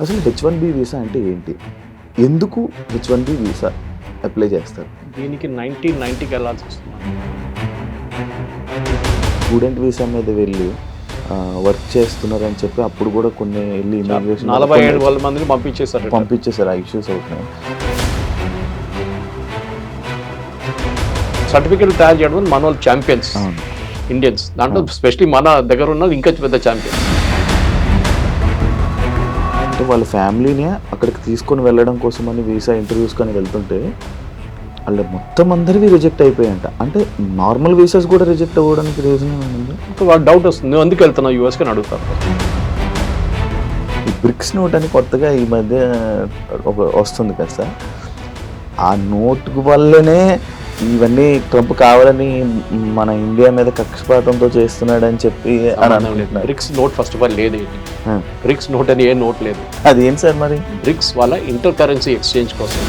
అసలు H1B visa అంటే ఏంటి? ఎందుకు H1B వీసా అప్లై చేస్తారు? దీనికి 1990కి వెళ్ళాల్సి వస్తుంది. స్టూడెంట్ వీసా మీద వెళ్ళి వర్క్ చేస్తున్నారని చెప్పి అప్పుడు కూడా కొన్ని వెళ్ళి ఇమిగ్రేషన్ 47 మందిని పంపించేశారు. ఆ ఇష్యూస్ అవుతున్నాయి. సర్టిఫికెట్ తయారు చేయడం మన వాళ్ళు ఛాంపియన్స్ అవును. ఇండియన్స్ దాంట్లో స్పెషల్లీ మన దగ్గర ఉన్న ఇంకా పెద్ద ఛాంపియన్స్. అంటే వాళ్ళ ఫ్యామిలీని అక్కడికి తీసుకొని వెళ్ళడం కోసమని వీసా ఇంటర్వ్యూస్ కానీ వెళ్తుంటే వాళ్ళు మొత్తం అందరివి రిజెక్ట్ అయిపోయాయంట. అంటే నార్మల్ వీసాస్ కూడా రిజెక్ట్ అవ్వడానికి రీజన్ ఏమైంది? వాళ్ళ డౌట్ వస్తుంది, నువ్వు ఎందుకు వెళ్తున్నావు యూఎస్కి అని అడుగుతారు. ఈ బ్రిక్స్ నోట్ అని కొత్తగా ఈ మధ్య వస్తుంది కదా సార్, ఆ నోట్ వల్లనే ఇవన్నీ ట్రంప్ కావాలని మన ఇండియా మీద కక్షపాతంతో చేస్తున్నాడని చెప్పి అని అనుకుంటున్నారు. BRICS note first of all లేదు. బ్రిక్స్ నోట్ అని ఏ నోట్ లేదు. అది ఏంటి సార్ మరి? బ్రిక్స్ వాళ్ళ ఇంటర్ కరెన్సీ ఎక్స్చేంజ్ కోసం.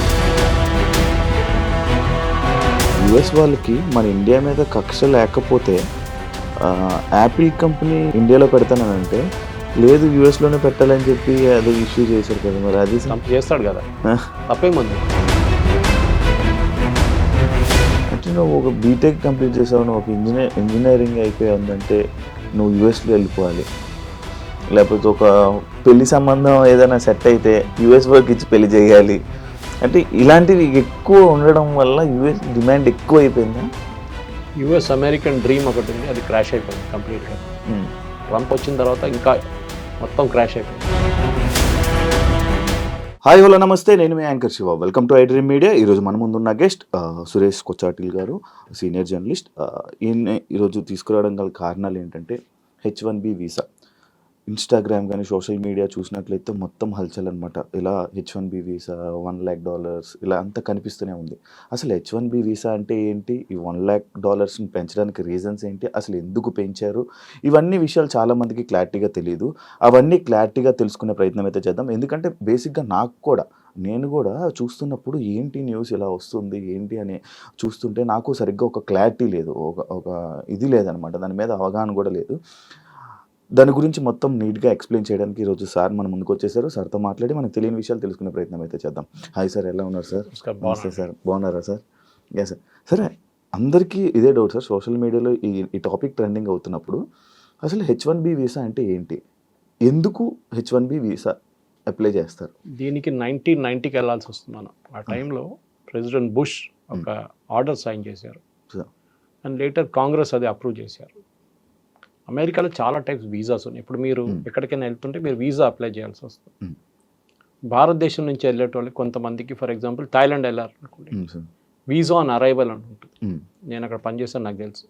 యుఎస్ వాళ్ళకి మన ఇండియా మీద కక్ష లేకపోతే యాపిల్ కంపెనీ ఇండియాలో పెడతానంటే లేదు యుఎస్లోనే పెట్టాలని చెప్పి అది ఇష్యూ చేశారు కదా, మరి అది చేస్తాడు కదా, తప్పేముంది. అంటే నువ్వు ఒక బీటెక్ కంప్లీట్ చేసావు, నువ్వు ఒక ఇంజనీరింగ్ అయిపోయి ఉందంటే నువ్వు యుఎస్లో వెళ్ళిపోవాలి. లేకపోతే ఒక పెళ్లి సంబంధం ఏదైనా సెట్ అయితే యుఎస్ వర్క్ ఇచ్చి పెళ్లి చేయాలి. అంటే ఇలాంటివి ఎక్కువ ఉండడం వల్ల యుఎస్ డిమాండ్ ఎక్కువ అయిపోయిందా? యుఎస్ అమెరికన్ డ్రీమ్ ఒకటి ఉంది, అది క్రాష్ అయిపోయింది కంప్లీట్గా. ట్రంప్ వచ్చిన తర్వాత ఇంకా మొత్తం క్రాష్ అయిపోయింది. హాయ్ హలో నమస్తే, నేను మీ anchor Shiva. Welcome to iDream media. ఈరోజు మన ముందున్న గెస్ట్ సురేష్ కొచ్చాటిల్ గారు, సీనియర్ జర్నలిస్ట్. ఈరోజు తీసుకురావడం గల కారణాలు ఏంటంటే H1B వీసా. ఇన్స్టాగ్రామ్ కానీ సోషల్ మీడియా చూసినట్లయితే మొత్తం హల్చల్ అనమాట. ఇలా H1B వీసా $1 lakh ఇలా అంతా కనిపిస్తూనే ఉంది. అసలు H1B వీసా అంటే ఏంటి? ఈ $1 lakh పెంచడానికి రీజన్స్ ఏంటి? అసలు ఎందుకు పెంచారు? ఇవన్నీ విషయాలు చాలామందికి క్లారిటీగా తెలియదు. అవన్నీ క్లారిటీగా తెలుసుకునే ప్రయత్నం అయితే చేద్దాం. ఎందుకంటే బేసిక్గా నేను కూడా చూస్తున్నప్పుడు ఏంటి న్యూస్ ఇలా వస్తుంది ఏంటి అని చూస్తుంటే నాకు సరిగ్గా ఒక క్లారిటీ లేదు, ఒక ఇది లేదనమాట. దాని మీద అవగాహన కూడా లేదు. దాని గురించి మొత్తం నీట్గా ఎక్స్ప్లెయిన్ చేయడానికి ఈరోజు సార్ మన ముందుకు వచ్చేసారు. సార్తో మాట్లాడి మనకు తెలియని విషయాలు తెలుసుకునే ప్రయత్నం అయితే చేద్దాం. హాయ్ సార్, ఎలా ఉన్నారు సార్? నమస్తే సార్, బాగున్నారా సార్? Yeah sir. సరే, అందరికీ ఇదే డౌట్ సార్. సోషల్ మీడియాలో ఈ టాపిక్ ట్రెండింగ్ అవుతున్నప్పుడు అసలు H1B వీసా అంటే ఏంటి? ఎందుకు H1B వీసా అప్లై చేస్తారు? దీనికి 1990కి వెళ్ళాల్సి వస్తున్నాను. ఆ టైంలో ప్రెసిడెంట్ బుష్ ఒక ఆర్డర్ సైన్ చేశారు అండ్ లేటర్ కాంగ్రెస్ అది అప్రూవ్ చేశారు. అమెరికాలో చాలా టైప్స్ వీసాస్ ఉన్నాయి. ఇప్పుడు మీరు ఎక్కడికైనా వెళ్తుంటే మీరు వీసా అప్లై చేయాల్సి వస్తుంది. భారతదేశం నుంచి వెళ్ళేటోళ్ళకి కొంతమందికి, ఫర్ ఎగ్జాంపుల్ థాయిలాండ్ వెళ్ళాలనుకోండి, వీసా ఆన్ అరైవల్ అని ఉంటుంది. నేను అక్కడ పనిచేస్తాను, నాకు తెలుసు.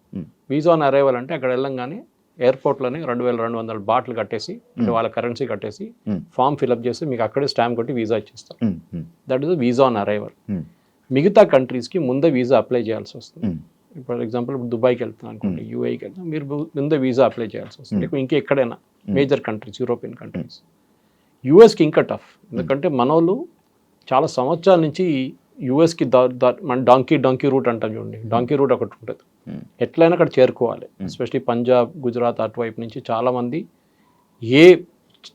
వీసా ఆన్ అరైవల్ అంటే అక్కడ వెళ్ళంగానే ఎయిర్పోర్ట్లోనే 2200 బాట్లు కట్టేసి, అంటే వాళ్ళ కరెన్సీ కట్టేసి ఫామ్ ఫిల్అప్ చేసి మీకు అక్కడే స్టాంప్ కొట్టి వీసా ఇచ్చేస్తారు. That is visa on arrival. మిగతా కంట్రీస్కి ముందే వీసా అప్లై చేయాల్సి వస్తుంది. ఫర్ ఎగ్జాంపుల్ ఇప్పుడు దుబాయ్కి వెళ్తున్నాను అనుకోండి, యూఏకి వెళ్తాం, మీరు ముందే వీసా అప్లై చేయాల్సి వస్తుంది. ఇంకా ఎక్కడైనా మేజర్ కంట్రీస్, యూరోపియన్ కంట్రీస్. యూఎస్కి ఇంకా టఫ్, ఎందుకంటే మనోళ్ళు చాలా సంవత్సరాల నుంచి యూఎస్కి మన డాంకీ రూట్ అంటాం చూడండి. డాంకీ రూట్ ఒకటి ఉంటుంది, ఎట్లయినా అక్కడ చేరుకోవాలి. ఎస్పెషలీ పంజాబ్, గుజరాత్ అటువైపు నుంచి చాలామంది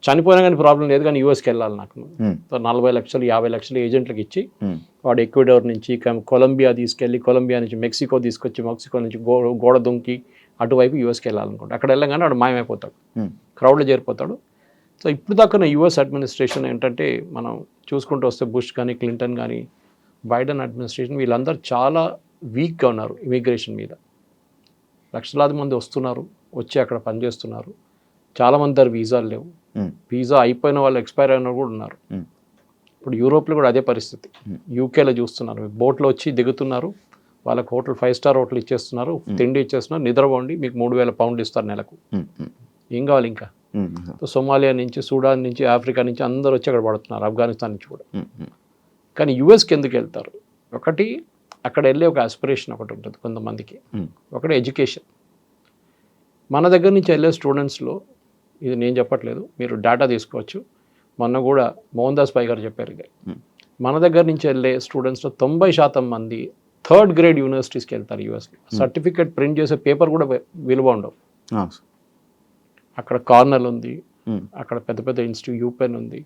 చనిపోయినా కానీ ప్రాబ్లం లేదు, కానీ యూఎస్కి వెళ్ళాలి నాకు. 40 లక్షలు 50 లక్షలు ఏజెంట్లకు ఇచ్చి వాడు ఎక్వెడార్ నుంచి కొలంబియా తీసుకెళ్ళి, కొలంబియా నుంచి మెక్సికో తీసుకొచ్చి, మెక్సికో నుంచి గోడ దుంకి అటువైపు యూఎస్కి వెళ్ళాలనుకుంటా. అక్కడ వెళ్ళగానే వాడు మాయమైపోతాడు, క్రౌడ్లో చేరిపోతాడు. సో ఇప్పుడు దాకా యూఎస్ అడ్మినిస్ట్రేషన్ ఏంటంటే, మనం చూసుకుంటూ వస్తే బుష్ కానీ, క్లింటన్ కానీ, బైడెన్ అడ్మినిస్ట్రేషన్, వీళ్ళందరూ చాలా వీక్గా ఉన్నారు ఇమిగ్రేషన్ మీద. లక్షలాది మంది వస్తున్నారు, వచ్చి అక్కడ పనిచేస్తున్నారు. చాలామంది దగ్గర వీసాలు లేవు. వీసా అయిపోయిన వాళ్ళు, ఎక్స్పైర్ అయిన కూడా ఉన్నారు. ఇప్పుడు యూరోప్లో కూడా అదే పరిస్థితి. యూకేలో చూస్తున్నారు, బోట్లో వచ్చి దిగుతున్నారు, వాళ్ళకి హోటల్ 5 స్టార్ హోటల్ ఇచ్చేస్తున్నారు, తిండి ఇచ్చేస్తున్నారు, నిద్రపోండి, మీకు 3000 పౌండ్లు ఇస్తారు నెలకు. ఏం కావాలి ఇంకా? సోమాలియా నుంచి, సూడాన్ నుంచి, ఆఫ్రికా నుంచి అందరూ వచ్చి అక్కడ పడుతున్నారు, ఆఫ్ఘనిస్తాన్ నుంచి కూడా. కానీ యూఎస్కి ఎందుకు వెళ్తారు? ఒకటి, అక్కడ వెళ్ళే ఒక ఆస్పిరేషన్ ఒకటి ఉంటుంది కొంతమందికి. ఒకటి ఎడ్యుకేషన్. మన దగ్గర నుంచి వెళ్ళే స్టూడెంట్స్లో, ఇది నేను చెప్పట్లేదు, మీరు డేటా తీసుకోవచ్చు. మొన్న కూడా మోహన్ దాస్ పై గారు చెప్పారు, మన దగ్గర నుంచి వెళ్ళే స్టూడెంట్స్లో 90% మంది 3rd గ్రేడ్ యూనివర్సిటీస్కి వెళ్తారు యూఎస్లో. సర్టిఫికేట్ ప్రింట్ చేసే పేపర్ కూడా విలువ ఉండవు. అక్కడ కార్నెల్ ఉంది, అక్కడ పెద్ద పెద్ద ఇన్స్టిట్యూట్ యూపెన్ ఉంది,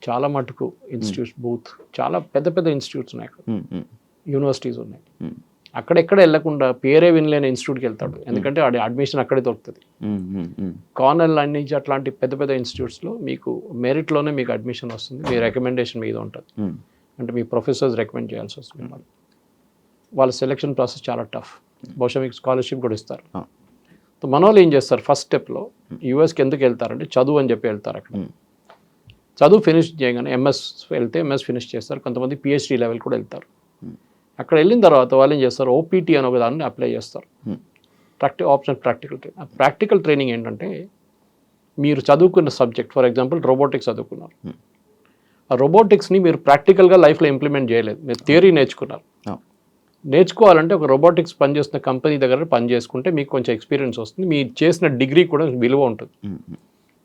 చాలా మటుకు ఇన్స్టిట్యూట్స్ బూత్, చాలా పెద్ద పెద్ద ఇన్స్టిట్యూట్స్ ఉన్నాయి అక్కడ, యూనివర్సిటీస్ ఉన్నాయి. అక్కడెక్కడ వెళ్లకుండా పేరే వినలేని ఇన్స్టిట్యూట్కి వెళ్తాడు, ఎందుకంటే ఆడి అడ్మిషన్ అక్కడే దొరుకుతుంది. కార్నెల్ నుంచి అట్లాంటి పెద్ద పెద్ద ఇన్స్టిట్యూట్స్లో మీకు మెరిట్లోనే మీకు అడ్మిషన్ వస్తుంది, మీ రికమెండేషన్ మీద ఉంటుంది, అంటే మీ ప్రొఫెసర్స్ రికమెండ్ చేయాల్సి వస్తుంది. వాళ్ళ సెలెక్షన్ ప్రాసెస్ చాలా టఫ్, బహుశా మీకు స్కాలర్షిప్ కూడా ఇస్తారు. సో మన వాళ్ళు ఏం చేస్తారు, ఫస్ట్ స్టెప్లో యూఎస్కి ఎందుకు వెళ్తారంటే చదువు అని చెప్పి వెళ్తారు. అక్కడ చదువు ఫినిష్ చేయగానే ఎంఎస్ వెళ్తే ఎంఎస్ ఫినిష్ చేస్తారు, కొంతమంది పిహెచ్డి లెవెల్ కూడా వెళ్తారు. అక్కడ వెళ్ళిన తర్వాత వాళ్ళు ఏం చేస్తారు, ఓపీటీ అని ఒక దాన్ని అప్లై చేస్తారు, ఆప్షనల్ ప్రాక్టికల్ ట్రైనింగ్. ఆ ప్రాక్టికల్ ట్రైనింగ్ ఏంటంటే మీరు చదువుకున్న సబ్జెక్ట్, ఫర్ ఎగ్జాంపుల్ రోబోటిక్స్ చదువుకున్నారు, ఆ రోబోటిక్స్ని మీరు ప్రాక్టికల్గా లైఫ్లో ఇంప్లిమెంట్ చేయలేదు, మీరు థియరీ నేర్చుకున్నారు. నేర్చుకోవాలంటే ఒక రోబోటిక్స్ పనిచేస్తున్న కంపెనీ దగ్గర పని చేసుకుంటే మీకు కొంచెం ఎక్స్పీరియన్స్ వస్తుంది, మీరు చేసిన డిగ్రీ కూడా విలువ ఉంటుంది.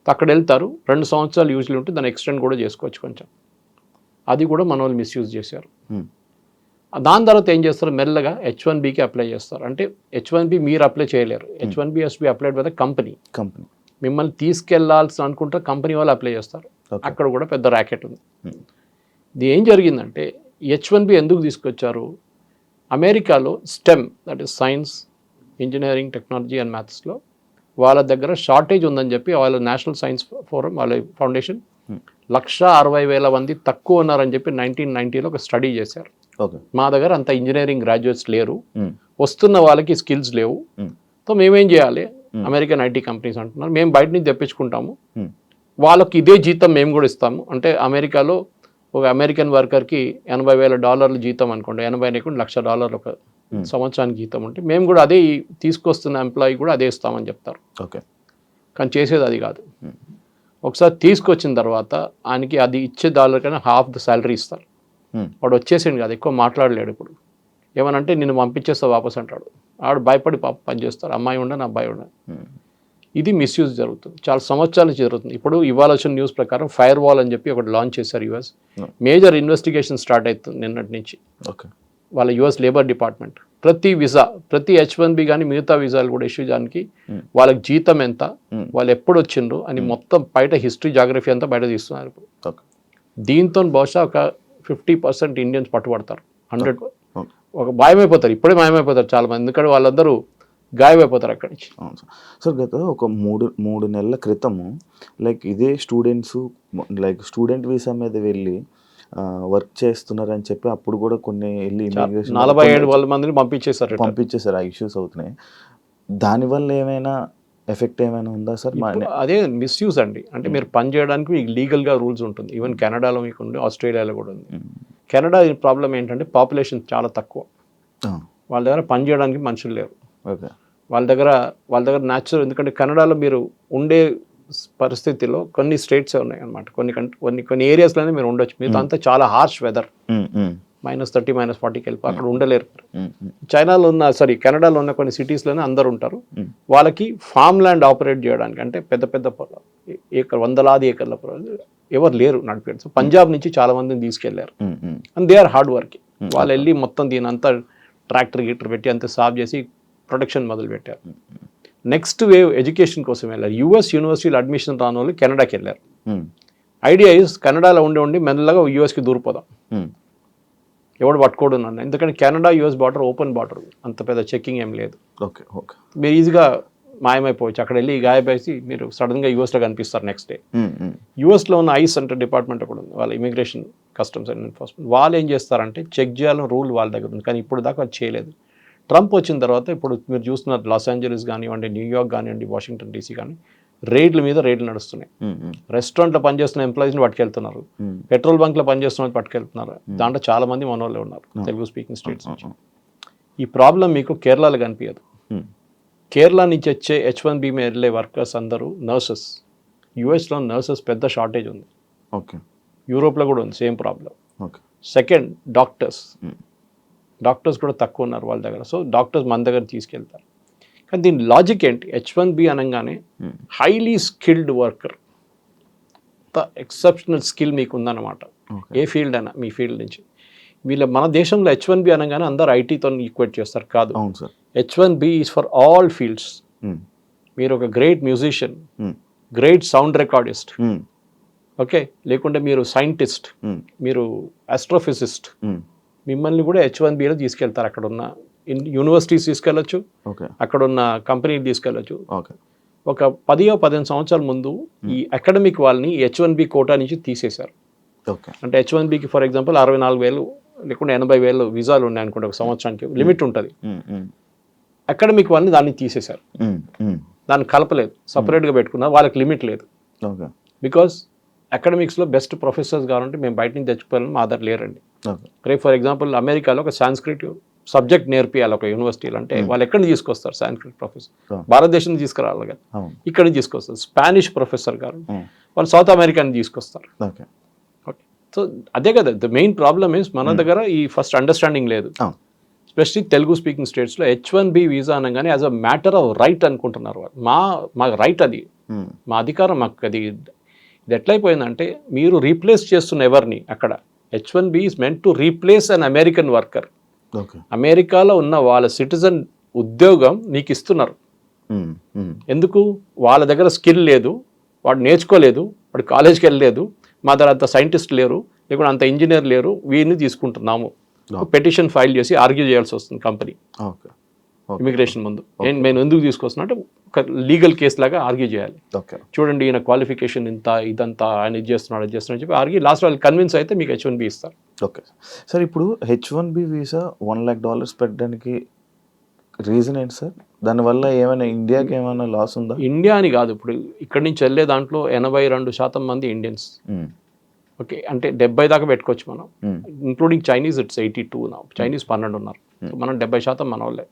అక్కడ వెళ్తారు, 2 సంవత్సరాలు యూజ్లీ ఉంటుంది, దాన్ని ఎక్స్టెండ్ కూడా చేసుకోవచ్చు కొంచెం. అది కూడా మన వాళ్ళు మిస్యూజ్ చేశారు. దాని తర్వాత ఏం చేస్తారు, మెల్లగా H1Bకి అప్లై చేస్తారు. అంటే H1B మీరు అప్లై చేయలేరు, H1B has be applied by the company. మిమ్మల్ని తీసుకెళ్లాల్సి అనుకుంటే కంపెనీ వాళ్ళు అప్లై చేస్తారు. అక్కడ కూడా పెద్ద ర్యాకెట్ ఉంది. ఇది ఏం జరిగిందంటే H1B ఎందుకు తీసుకొచ్చారు, అమెరికాలో stem, that is science, engineering, technology and మ్యాథ్స్లో వాళ్ళ దగ్గర షార్టేజ్ ఉందని చెప్పి వాళ్ళ నేషనల్ సైన్స్ ఫోరం, వాళ్ళ ఫౌండేషన్ 160,000 మంది తక్కువ ఉన్నారని చెప్పి 1990లో ఒక స్టడీ చేశారు. మా దగ్గర అంత ఇంజనీరింగ్ గ్రాడ్యుయేట్స్ లేరు, వస్తున్న వాళ్ళకి స్కిల్స్ లేవు, సో మేమేం చేయాలి, అమెరికన్ ఐటీ కంపెనీస్ అంటున్నారు మేము బయట నుంచి తెప్పించుకుంటాము, వాళ్ళకి ఇదే జీతం మేము కూడా ఇస్తాము. అంటే అమెరికాలో ఒక అమెరికన్ వర్కర్కి $80,000 జీతం అనుకోండి, 80 $1,00,000 ఒక సంవత్సరానికి జీతం ఉంటే మేము కూడా అదే తీసుకొస్తున్న ఎంప్లాయీ కూడా అదే ఇస్తామని చెప్తారు. కానీ చేసేది అది కాదు. ఒకసారి తీసుకొచ్చిన తర్వాత ఆయనకి అది ఇచ్చే డాలర్ కన్నా ½ ద శాలరీ ఇస్తారు. వాడు వచ్చేసిండు కాదు, ఎక్కువ మాట్లాడలేడు. ఇప్పుడు ఏమనంటే నిన్ను పంపించేస్తా వాపస్ అంటాడు. ఆడు భయపడి పని చేస్తారు, అమ్మాయి ఉండని అబ్బాయి ఉండని. ఇది మిస్యూజ్ జరుగుతుంది, చాలా సంవత్సరాల నుంచి జరుగుతుంది. ఇప్పుడు ఇవాళ వచ్చిన న్యూస్ ప్రకారం ఫైర్ వాల్ అని చెప్పి ఒకటి లాంచ్ చేశారు యుఎస్. మేజర్ ఇన్వెస్టిగేషన్ స్టార్ట్ అవుతుంది నిన్నటి నుంచి. వాళ్ళ యుఎస్ లేబర్ డిపార్ట్మెంట్ ప్రతి వీసా, ప్రతి H1B కానీ మిగతా వీసాలు కూడా ఇష్యూ చేయడానికి వాళ్ళకి జీతం ఎంత, వాళ్ళు ఎప్పుడు వచ్చిండ్రు అని మొత్తం బయట హిస్టరీ, జాగ్రఫీ అంతా బయట తీస్తున్నారు. దీంతో బహుశా ఒక 50% ఇండియన్స్ పట్టుబడతారు, 100 ఒక మాయమైపోతారు, ఇప్పుడే మాయమైపోతారు చాలా మంది, ఎందుకంటే వాళ్ళందరూ గాయమైపోతారు అక్కడి నుంచి. సార్ గత ఒక మూడు నెలల క్రితము లైక్ ఇదే స్టూడెంట్స్ లైక్ స్టూడెంట్ వీసా మీద వెళ్ళి వర్క్ చేస్తున్నారని చెప్పి అప్పుడు కూడా కొన్ని వెళ్ళి 47 మందిని పంపించేశారు ఆ ఇష్యూస్ అవుతున్నాయి. దానివల్ల ఏమైనా ఎఫెక్ట్ ఏమైనా ఉందా సార్? అదే మిస్యూజ్ అండి. అంటే మీరు పని చేయడానికి మీకు లీగల్గా రూల్స్ ఉంటుంది. ఈవెన్ కెనడాలో మీకు ఉంది, ఆస్ట్రేలియాలో కూడా ఉంది. కెనడా ప్రాబ్లం ఏంటంటే పాపులేషన్ చాలా తక్కువ, వాళ్ళ దగ్గర పని చేయడానికి మనుషులు లేరు. వాళ్ళ దగ్గర న్యాచురల్, ఎందుకంటే కెనడాలో మీరు ఉండే పరిస్థితిలో కొన్ని స్టేట్స్ ఉన్నాయి అనమాట, కొన్ని ఏరియాస్లోనే మీరు ఉండొచ్చు. మీతో అంతా చాలా హార్ష్ వెదర్, -30 -40కి వెళ్ళిపో అక్కడ ఉండలేరు. చైనాలో ఉన్న కెనడాలో ఉన్న కొన్ని సిటీస్లోనే అందరు ఉంటారు. వాళ్ళకి ఫామ్ ల్యాండ్ ఆపరేట్ చేయడానికి, అంటే పెద్ద పెద్ద వందలాది ఏకర్ల ఎవరు లేరు నడిపేది. సో పంజాబ్ నుంచి చాలా మందిని తీసుకెళ్లారు, and they are hard working. వాళ్ళు వెళ్ళి మొత్తం దీని అంతా ట్రాక్టర్ పెట్టి అంతా సాఫ్ చేసి ప్రొడక్షన్ మొదలు పెట్టారు. నెక్స్ట్ వేవ్ ఎడ్యుకేషన్ కోసం వెళ్ళారు. యుఎస్ యూనివర్సిటీలో అడ్మిషన్ రాని వాళ్ళు కెనడాకి వెళ్ళారు. ఐడియా ఇస్ కెనడాలో ఉండి మెల్లగా యుఎస్కి దూరిపోదాం, ఎవడు పట్టుకోడు నన్ను, ఎందుకంటే Canada US border open border, అంత పెద్ద చెక్కింగ్ ఏం లేదు. మీరు ఈజీగా మాయమైపోవచ్చు. అక్కడ వెళ్ళి గాయపేసి మీరు సడన్గా యూఎస్లో కనిపిస్తారు నెక్స్ట్ డే. యూఎస్లో ఉన్న ఐస్ అంటే డిపార్ట్మెంట్ కూడా ఉంది, వాళ్ళ ఇమిగ్రేషన్, కస్టమ్స్ అండ్ ఎన్ఫోర్స్మెంట్. వాళ్ళు ఏం చేస్తారంటే చెక్ చేయాలని రూల్ వాళ్ళ దగ్గర ఉంది, కానీ ఇప్పుడు దాకా అది చేయలేదు. ట్రంప్ వచ్చిన తర్వాత ఇప్పుడు మీరు చూస్తున్నారు లాస్ ఏంజలీస్ కానివ్వండి, న్యూయార్క్ కానివ్వండి, వాషింగ్టన్ DC కానీ రేట్ల మీద రేట్లు నడుస్తున్నాయి. రెస్టారెంట్లో పనిచేస్తున్న ఎంప్లాయీస్ని పట్టుకెళ్తున్నారు, పెట్రోల్ బంక్లో పనిచేస్తున్న పట్టుకెళ్తున్నారు. దాంట్లో చాలా మంది మన వాళ్ళే ఉన్నారు, తెలుగు స్పీకింగ్ స్టేట్స్ నుంచి. ఈ ప్రాబ్లం మీకు కేరళలో కనిపించదు. కేరళ నుంచి వచ్చే H1B మీద వెళ్ళే వర్కర్స్ అందరూ నర్సెస్. యుఎస్లో నర్సెస్ పెద్ద షార్టేజ్ ఉంది, యూరోప్లో కూడా ఉంది సేమ్ ప్రాబ్లం. సెకండ్ డాక్టర్స్ కూడా తక్కువ ఉన్నారు వాళ్ళ దగ్గర. సో డాక్టర్స్ మన దగ్గర తీసుకెళ్తారు. కానీ దీని లాజిక్ ఏంటి, H1B అనగానే highly skilled worker, exceptional skill మీకు ఉందన్నమాట, ఏ ఫీల్డ్ అయినా మీ ఫీల్డ్ నుంచి. మన దేశంలో H1B అనగానే అందరు ఐటీతో ఈక్వేట్ చేస్తారు, కాదు. H1B is for all fields. మీరు ఒక great musician, great sound recordist, okay, లేకుంటే మీరు సైంటిస్ట్, మీరు ఆస్ట్రోఫిజిస్ట్, మిమ్మల్ని కూడా H1Bలో తీసుకెళ్తారు. అక్కడ ఉన్న యూనివర్సిటీస్ తీసుకెళ్ళచ్చు, అక్కడ ఉన్న కంపెనీలు తీసుకెళ్ళచ్చు. ఒక 15 సంవత్సరాల ముందు ఈ అకాడమిక్ వాళ్ళని H1B కోటా నుంచి తీసేశారు. అంటే H1Bకి ఫర్ ఎగ్జాంపుల్ 64,000 లేకుంటే 80,000 వీసాలు ఉన్నాయి అనుకుంటే ఒక సంవత్సరానికి లిమిట్ ఉంటుంది. అకాడమిక్ వాళ్ళని దాన్ని తీసేశారు, దాన్ని కలపలేదు, సపరేట్గా పెట్టుకున్నారు, వాళ్ళకి లిమిట్ లేదు. బికాస్ అకాడమిక్స్లో బెస్ట్ ప్రొఫెసర్స్ కావాలంటే మేము బయట నుంచి తెచ్చుకోవాలని మా దగ్గర లేరండి. రేపు ఫర్ ఎగ్జాంపుల్ అమెరికాలో ఒక సాంస్క్రిట్ సబ్జెక్ట్ నేర్పియాలి ఒక యూనివర్సిటీలో అంటే వాళ్ళు ఎక్కడి నుంచి తీసుకొస్తారు సాంస్క్రిట్ ప్రొఫెసర్? భారతదేశం నుంచి తీసుకురావాలి కదా, ఇక్కడి నుంచి తీసుకొస్తారు. స్పానిష్ ప్రొఫెసర్ గారు వాళ్ళు సౌత్ అమెరికా నుంచి తీసుకొస్తారు. ఓకే, సో అదే కదా ద మెయిన్ ప్రాబ్లమ్ ఇస్ మన దగ్గర ఈ ఫస్ట్ అండర్స్టాండింగ్ లేదు. ఎస్పెషలీ తెలుగు స్పీకింగ్ స్టేట్స్లో H1B వీసా అనగానే as a matter of right అనుకుంటున్నారు వాళ్ళు. మా రైట్ అది, మా అధికారం, మాకు అది. ఇది ఎట్లయిపోయిందంటే మీరు రీప్లేస్ చేస్తున్న ఎవరిని అక్కడ. H1B is meant to replace an American worker. అమెరికాలో ఉన్న వాళ్ళ సిటిజన్ ఉద్యోగం నీకు ఇస్తున్నారు. ఎందుకు? వాళ్ళ దగ్గర స్కిల్ లేదు, వాడు నేర్చుకోలేదు, వాడు కాలేజ్కి వెళ్ళలేదు, మా దగ్గర అంత సైంటిస్ట్ లేరు, లేకుంటే అంత ఇంజనీర్ లేరు, వీరిని తీసుకుంటున్నాము. పెటిషన్ ఫైల్ చేసి ఆర్గ్యూ చేయాల్సి వస్తుంది కంపెనీ ఇమిగ్రేషన్ ముందు. నేను ఎందుకు తీసుకొస్తున్నా అంటే ఒక లీగల్ కేసు లాగా ఆర్గ్యూ చేయాలి. చూడండి ఈయన క్వాలిఫికేషన్ ఇంత, ఇదంతా ఆయన ఇది చేస్తున్నాడు, అది చేస్తున్నాడు చెప్పి ఆర్గ్యూ లాస్ట్ వాళ్ళు కన్విన్స్ అయితే మీకు H1B ఇస్తారు. ఓకే సార్, ఇప్పుడు H1B వీసా $1 lakh పెట్టడానికి రీజన్ ఏంటి సార్? దానివల్ల ఏమైనా ఇండియాకి ఏమైనా లాస్ ఉందా? ఇండియా అని కాదు, ఇప్పుడు ఇక్కడి నుంచి వెళ్ళే దాంట్లో 82% మంది ఇండియన్స్. ఓకే, అంటే 70 దాకా పెట్టుకోవచ్చు మనం, ఇంక్లూడింగ్ చైనీస్ ఇట్స్ 82 నా. చైనీస్ 12 ఉన్నారు, మనం 70% మన వాళ్ళే.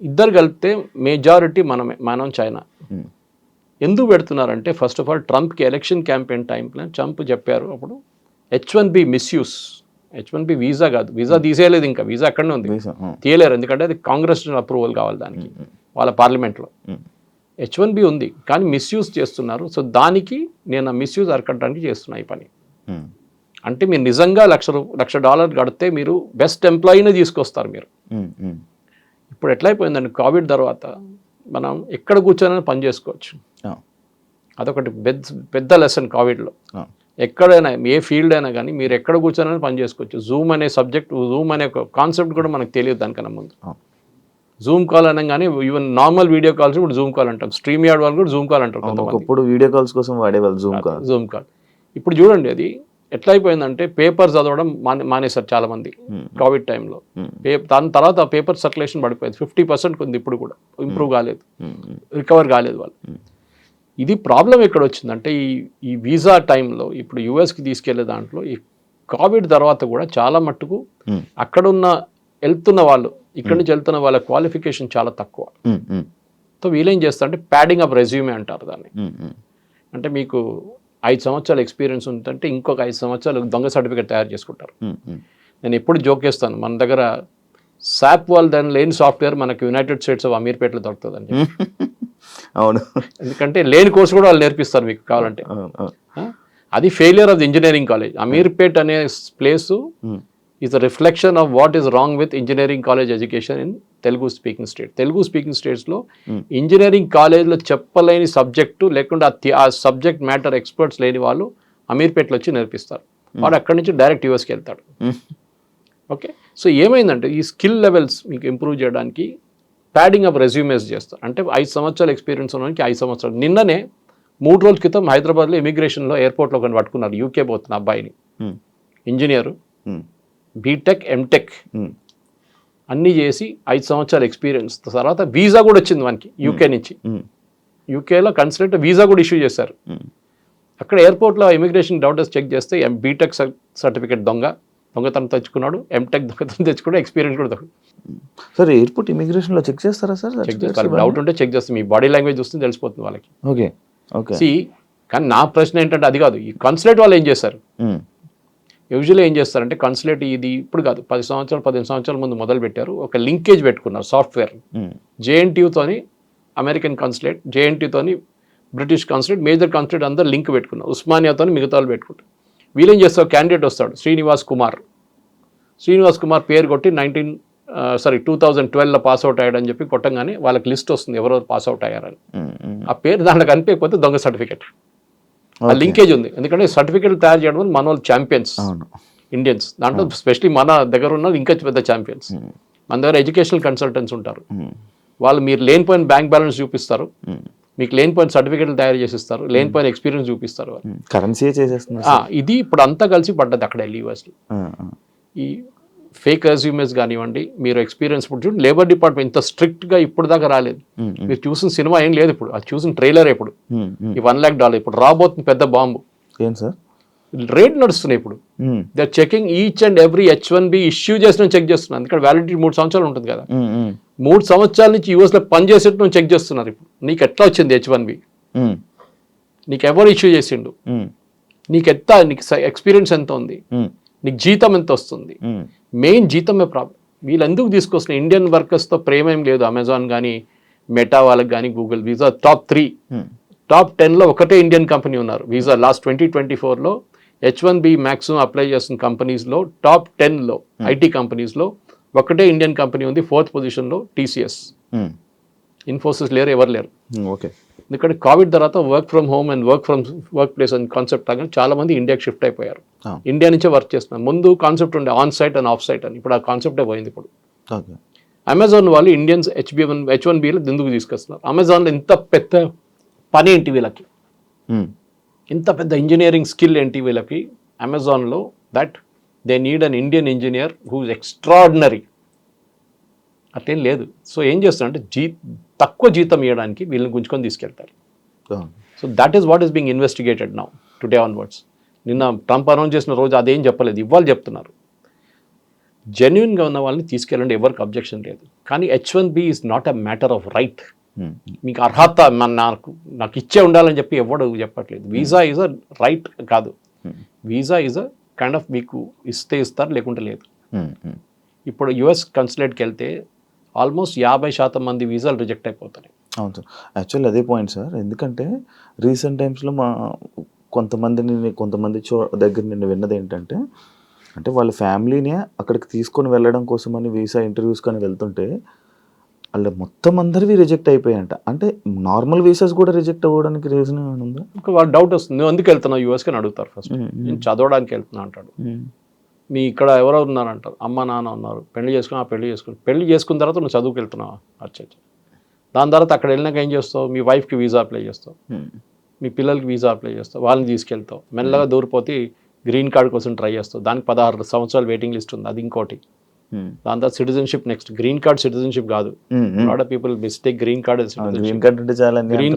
ఇద్దరు కలిపితే మెజారిటీ మనం చైనా. ఎందుకు పెడుతున్నారంటే ఫస్ట్ ఆఫ్ ఆల్ ట్రంప్కి ఎలక్షన్ క్యాంపెయిన్ టైంలో ట్రంప్ చెప్పారు అప్పుడు H1B మిస్యూస్. H1B వీసా కాదు, వీసా తీసేయలేదు, ఇంకా వీసా అక్కడనే ఉంది, తీయలేరు, ఎందుకంటే అది కాంగ్రెస్ అప్రూవల్ కావాలి దానికి, వాళ్ళ పార్లమెంట్లో. H1B ఉంది కానీ మిస్యూజ్ చేస్తున్నారు. సో దానికి నేను ఆ మిస్యూజ్ అరకట్టడానికి చేస్తున్నా ఈ పని. అంటే మీరు నిజంగా $1,00,000 కడితే మీరు బెస్ట్ ఎంప్లాయీని తీసుకొస్తారు మీరు. ఇప్పుడు ఎట్లయిపోయిందండి, కోవిడ్ తర్వాత మనం ఎక్కడ కూర్చొని పని చేసుకోవచ్చు. అదొకటి పెద్ద లెసన్ కోవిడ్లో. ఎక్కడైనా ఏ ఫీల్డ్ అయినా కానీ మీరు ఎక్కడ కూర్చొని పని చేసుకోవచ్చు. జూమ్ అనే సబ్జెక్ట్, జూమ్ అనే కాన్సెప్ట్ కూడా మనకు తెలియదు దానికన్నా ముందు. జూమ్ కాల్ అనగానే ఈవెన్ నార్మల్ వీడియో కాల్స్ ఇప్పుడు జూమ్ కాల్ అంటాం, స్ట్రీమ్ యార్డ్ వాళ్ళు కూడా జూమ్ కాల్ అంటారు. ఒకప్పుడు వీడియో కాల్స్ కోసం వాడేవాళ్ళు జూమ్ కాల్. ఇప్పుడు చూడండి అది ఎట్లయిపోయిందంటే పేపర్ చదవడం మానేశారు చాలా మంది కోవిడ్ టైంలో. దాని తర్వాత పేపర్ సర్క్యులేషన్ పడిపోయింది, 50% ఉంది, ఇప్పుడు కూడా ఇంప్రూవ్ కాలేదు, రికవర్ కాలేదు వాళ్ళు. ఇది ప్రాబ్లం ఎక్కడ వచ్చిందంటే ఈ వీసా టైంలో ఇప్పుడు యూఎస్కి తీసుకెళ్లే దాంట్లో ఈ కోవిడ్ తర్వాత కూడా చాలా మట్టుకు అక్కడున్న వెళ్తున్న వాళ్ళు, ఇక్కడి నుంచి వెళ్తున్న వాళ్ళ క్వాలిఫికేషన్ చాలా తక్కువ. సో వీళ్ళేం చేస్తారంటే ప్యాడింగ్ అప్ రెజ్యూమే అంటారు దాన్ని. అంటే మీకు 5 సంవత్సరాల ఎక్స్పీరియన్స్ ఉందంటే ఇంకొక 5 సంవత్సరాలు దొంగ సర్టిఫికేట్ తయారు చేసుకుంటారు. నేను ఎప్పుడు జోక్ చేస్తాను, మన దగ్గర సాప్ వాళ్ళు దాని లేని సాఫ్ట్వేర్ మనకు యునైటెడ్ స్టేట్స్ ఆఫ్ అమీర్పేటలో దొరుకుతుందండి. అవును, ఎందుకంటే లేని కోర్సు కూడా వాళ్ళు నేర్పిస్తారు మీకు కావాలంటే. అది failure of the engineering college. Ameerpet అనే place is a reflection of what is wrong with engineering college education in Telugu speaking state. Telugu speaking స్టేట్స్లో ఇంజనీరింగ్ కాలేజ్లో చెప్పలేని సబ్జెక్టు లేకుండా ఆ సబ్జెక్ట్ మ్యాటర్ ఎక్స్పర్ట్స్ లేని వాళ్ళు అమీర్పేటలో వచ్చి నేర్పిస్తారు. వాడు అక్కడి నుంచి డైరెక్ట్ యూఎస్కి వెళ్తాడు. ఓకే, సో ఏమైందంటే ఈ స్కిల్ లెవెల్స్ మీకు ఇంప్రూవ్ చేయడానికి ప్యాడింగ్ అప్ రెజ్యూమేస్ చేస్తారు. అంటే 5 సంవత్సరాల ఎక్స్పీరియన్స్ ఉన్నవానికి 5 సంవత్సరాలు. నిన్ననే 3 రోజుల క్రితం హైదరాబాద్లో ఇమిగ్రేషన్లో ఎయిర్పోర్ట్లో ఒకరిని పట్టుకున్నారు, యూకే పోతున్న అబ్బాయిని. ఇంజనీరు, బీటెక్, ఎంటెక్ అన్నీ చేసి 5 సంవత్సరాల ఎక్స్పీరియన్స్ తర్వాత వీసా కూడా వచ్చింది మనకి యూకే నుంచి. యూకేలో కన్సల్ట్ వీసా కూడా ఇష్యూ చేశారు. అక్కడ ఎయిర్పోర్ట్లో ఇమిగ్రేషన్ డాక్టర్స్ చెక్ చేస్తే బీటెక్ సర్టిఫికేట్ దొంగతనం తెచ్చుకున్నాడు, ఎంటెక్ దొంగతనం తెచ్చుకున్నాడు, ఎక్స్పీరియన్స్ కూడా దొంగ. సార్ ఎయిర్పోర్ట్ ఇమిగ్రేషన్లో చెక్ చేస్తారా సార్? చెక్ చేస్తారు, డౌట్ ఉంటే చెక్ చేస్తాం, మీ బాడీ లాంగ్వేజ్ వస్తుంది తెలిసిపోతుంది వాళ్ళకి. Okay okay. కానీ నా ప్రశ్న ఏంటంటే అది కాదు, ఈ కన్సులేట్ వాళ్ళు ఏం చేస్తారు? యూజువల్లీ ఏం చేస్తారంటే కన్సులేట్ ఇది ఇప్పుడు కాదు, 15 సంవత్సరాల ముందు మొదలు పెట్టారు, ఒక లింకేజ్ పెట్టుకున్నారు సాఫ్ట్వేర్. జేఎన్టీయూతోని అమెరికన్ కన్సులేట్, జేఎన్టీతోని బ్రిటిష్ కన్సులేట్, మేజర్ కన్సులేట్ అందరూ లింక్ పెట్టుకున్నారు. ఉస్మానియాతో మిగతా వాళ్ళు పెట్టుకుంటారు. వీళ్ళేం చేస్తారు, క్యాండిడేట్ వస్తాడు శ్రీనివాస్ కుమార్ పేరు కొట్టి సారీ 2012లో పాస్అవుట్ అయ్యాడని చెప్పి కొట్టంగానే వాళ్ళకి లిస్ట్ వస్తుంది ఎవరెవరు పాస్అవుట్ అయ్యారని. ఆ పేరు దాంట్లో కనిపించకపోతే దొంగ సర్టిఫికేట్. ఆ లింకేజ్ ఉంది, ఎందుకంటే సర్టిఫికేట్లు తయారు చేయడం వల్ల మన వాళ్ళు ఛాంపియన్స్ ఇండియన్స్, దాంట్లో స్పెషలీ మన దగ్గర ఉన్న ఇంకా పెద్ద ఛాంపియన్స్. మన దగ్గర ఎడ్యుకేషనల్ కన్సల్టెంట్స్ ఉంటారు, వాళ్ళు మీరు లేనిపోయిన బ్యాంక్ బ్యాలెన్స్ చూపిస్తారు, మీకు లేనిపోయిన సర్టిఫికేట్లు తయారు చేసిస్తారు, లేనిపోయిన ఎక్స్పీరియన్స్ చూపిస్తారు. కరెన్సీ చేసేస్తున్నారు. ఇది ఇప్పుడు అంతా కలిసి పడ్డది అక్కడ యూఎస్లో. ఈ ఫేక్ రెజ్యూమెస్ కానివ్వండి, మీరు ఎక్స్పీరియన్స్ ఇప్పుడు చూడండి, లేబర్ డిపార్ట్మెంట్ ఇంత స్ట్రిక్ట్గా ఇప్పుడు దాకా రాలేదు. మీరు చూసిన సినిమా ఏం లేదు ఇప్పుడు, అది చూసిన ట్రైలర్ ఇప్పుడు ఈ $1 lakh ఇప్పుడు రాబోతుంది పెద్ద బాంబు. ఏం సార్ రేట్ నడుస్తున్నాయి ఇప్పుడు. They are checking each and every H1B issue చేసిన చెక్ చేస్తున్నారు. ఎందుకంటే వ్యాలిడిటీ 3 సంవత్సరాలు ఉంటుంది కదా, 3 సంవత్సరాల నుంచి యూఎస్లో పనిచేసేట్టు చెక్ చేస్తున్నారు. ఇప్పుడు నీకు ఎట్లా వచ్చింది H1B, నీకు ఎవరు ఇష్యూ చేసిండు, నీకు ఎక్స్పీరియన్స్ ఎంత ఉంది, నీకు జీతం ఎంత వస్తుంది. మెయిన్ జీతమే ప్రాబ్లం. వీళ్ళు ఎందుకు తీసుకొస్తున్నారు, ఇండియన్ వర్కర్స్తో ప్రేమ ఏం లేదు. అమెజాన్ కానీ, మెటా వాళ్ళకి కానీ, గూగుల్, వీసా టాప్ 3 టాప్ 10లో ఒకటే ఇండియన్ కంపెనీ ఉన్నారు. వీసా లాస్ట్ 2024లో H1B మ్యాక్సిమం అప్లై చేస్తున్న కంపెనీస్లో టాప్ 10లో ఐటీ కంపెనీస్లో ఒకటే ఇండియన్ కంపెనీ ఉంది. 4th పొజిషన్లో TCS. ఇన్ఫోసిస్ లేరు, ఎవరు లేరు. ఓకే. ఎందుకంటే కోవిడ్ తర్వాత work from home and work place అని కాన్సెప్ట్ రాగానే చాలా మంది ఇండియాకి షిఫ్ట్ అయిపోయారు. ఇండియా నుంచే వర్క్ చేస్తున్నారు. ముందు కాన్సెప్ట్ ఉండే on site and off site అని, ఇప్పుడు ఆ కాన్సెప్టే పోయింది. ఇప్పుడు అమెజాన్ వాళ్ళు ఇండియన్స్ H1Bలో ఎందుకు తీసుకొస్తున్నారు? అమెజాన్లో ఇంత పెద్ద పని ఏంటి వీళ్ళకి, ఇంత పెద్ద ఇంజనీరింగ్ స్కిల్ ఏంటి వీళ్ళకి అమెజాన్లో, that they need an Indian engineer who is extraordinary. అట్లేం లేదు. సో ఏం చేస్తారంటే తక్కువ జీతం ఇవ్వడానికి వీళ్ళని గుంజుకొని తీసుకెళ్తారు. So that is what is being investigated now today onwards. నిన్న ట్రంప్ అనౌన్స్ చేసిన రోజు అదేం చెప్పలేదు, ఇవాళ చెప్తున్నారు. జెన్యున్గా ఉన్న వాళ్ళని తీసుకెళ్ళండి, ఎవరికి అబ్జెక్షన్ లేదు. కానీ H1B is not a matter of right. మీకు అర్హత నాకు ఇచ్చే ఉండాలని చెప్పి ఎవడు చెప్పట్లేదు. వీసా ఈజ్ అ రైట్ కాదు, visa is a kind of మీకు ఇస్తే ఇస్తారు, లేకుంటే లేదు. ఇప్పుడు US కన్సులేట్కి వెళ్తే ఆల్మోస్ట్ 50% మంది వీసాలు రిజెక్ట్ అయిపోతాయి. అవును సార్, యాక్చువల్లీ అదే పాయింట్ సార్. ఎందుకంటే రీసెంట్ టైమ్స్లో కొంతమంది దగ్గర నేను విన్నది ఏంటంటే, అంటే వాళ్ళ ఫ్యామిలీనే అక్కడికి తీసుకొని వెళ్ళడం కోసమని వీసా ఇంటర్వ్యూస్ కానీ వెళ్తుంటే వాళ్ళ మొత్తం అందరివి రిజెక్ట్ అయిపోయాయంట. అంటే నార్మల్ వీసాస్ కూడా రిజెక్ట్ అవ్వడానికి రీజన్ ఉందా? వాళ్ళ డౌట్ వస్తుంది, నువ్వు ఎందుకు వెళ్తున్నావు యూఎస్కి అని అడుగుతారు. ఫస్ట్ నేను చదవడానికి వెళ్తున్నా అంటాడు. మీ ఇక్కడ ఎవరో ఉన్నారంటారు, అమ్మ నాన్న ఉన్నారు, పెళ్లి చేసుకున్న తర్వాత నువ్వు చదువుకు వెళ్తున్నావా? అచ్చా. దాని తర్వాత అక్కడ వెళ్ళినాక ఏం చేస్తావు, మీ వైఫ్కి వీసా అప్లై చేస్తావు, మీ పిల్లలకి వీసా అప్లై చేస్తావు, వాళ్ళని తీసుకెళ్తావు, మెల్లగా దూరిపోతే గ్రీన్ కార్డ్ కోసం ట్రై చేస్తావు. దానికి 16 సంవత్సరాలు వెయిటింగ్ లిస్ట్ ఉంది, అది ఇంకోటి. దాని తర్వాత citizenship next. Green card citizenship కాదు. Lot of people mistake green card is green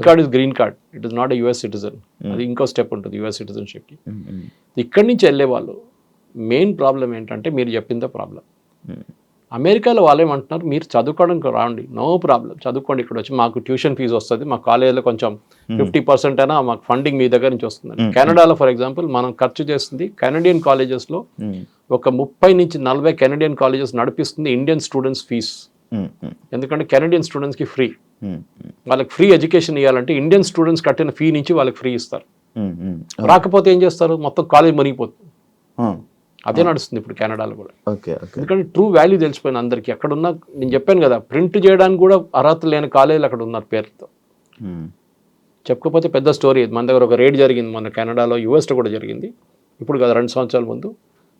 card is green card, it is not a US citizen. అది ఇంకో స్టెప్ ఉంటుంది US సిటిజన్షిప్కి. ఇక్కడి నుంచి వెళ్ళే వాళ్ళు మెయిన్ ప్రాబ్లం ఏంటంటే, మీరు చెప్పిందే ప్రాబ్లం. అమెరికాలో వాళ్ళు ఏమంటున్నారు, మీరు చదువుకోవడానికి రాండి, నో ప్రాబ్లం, చదువుకోండి, ఇక్కడ వచ్చి మాకు ట్యూషన్ ఫీజు వస్తుంది, మా కాలేజీలో కొంచెం 50% అయినా మాకు ఫండింగ్ మీ దగ్గర నుంచి వస్తుంది. కెనడాలో ఫర్ ఎగ్జాంపుల్ మనం ఖర్చు చేస్తుంది, కెనడియన్ కాలేజెస్లో ఒక 30 నుంచి 40 కెనడియన్ కాలేజెస్ నడిపిస్తుంది ఇండియన్ స్టూడెంట్స్ ఫీజ్. ఎందుకంటే కెనడియన్ స్టూడెంట్స్కి ఫ్రీ, వాళ్ళకి ఫ్రీ ఎడ్యుకేషన్ ఇవ్వాలంటే ఇండియన్ స్టూడెంట్స్ కట్టిన ఫీ నుంచి వాళ్ళకి ఫ్రీ ఇస్తారు. రాకపోతే ఏం చేస్తారు, మొత్తం కాలేజ్ మునిగిపోతుంది. అదే నడుస్తుంది ఇప్పుడు కెనడాలో కూడా. ఎందుకంటే ట్రూ వాల్యూ తెలిసిపోయింది అందరికీ. అక్కడ ఉన్న, నేను చెప్పాను కదా, ప్రింట్ చేయడానికి కూడా అర్హత లేని కాలేజీలు అక్కడ ఉన్నారు పేరుతో. చెప్పుకోకపోతే పెద్ద స్టోరీ. మన దగ్గర ఒక రేడ్ జరిగింది మన కెనడాలో, యూఎస్లో కూడా జరిగింది. ఇప్పుడు కదా 2 సంవత్సరాల ముందు.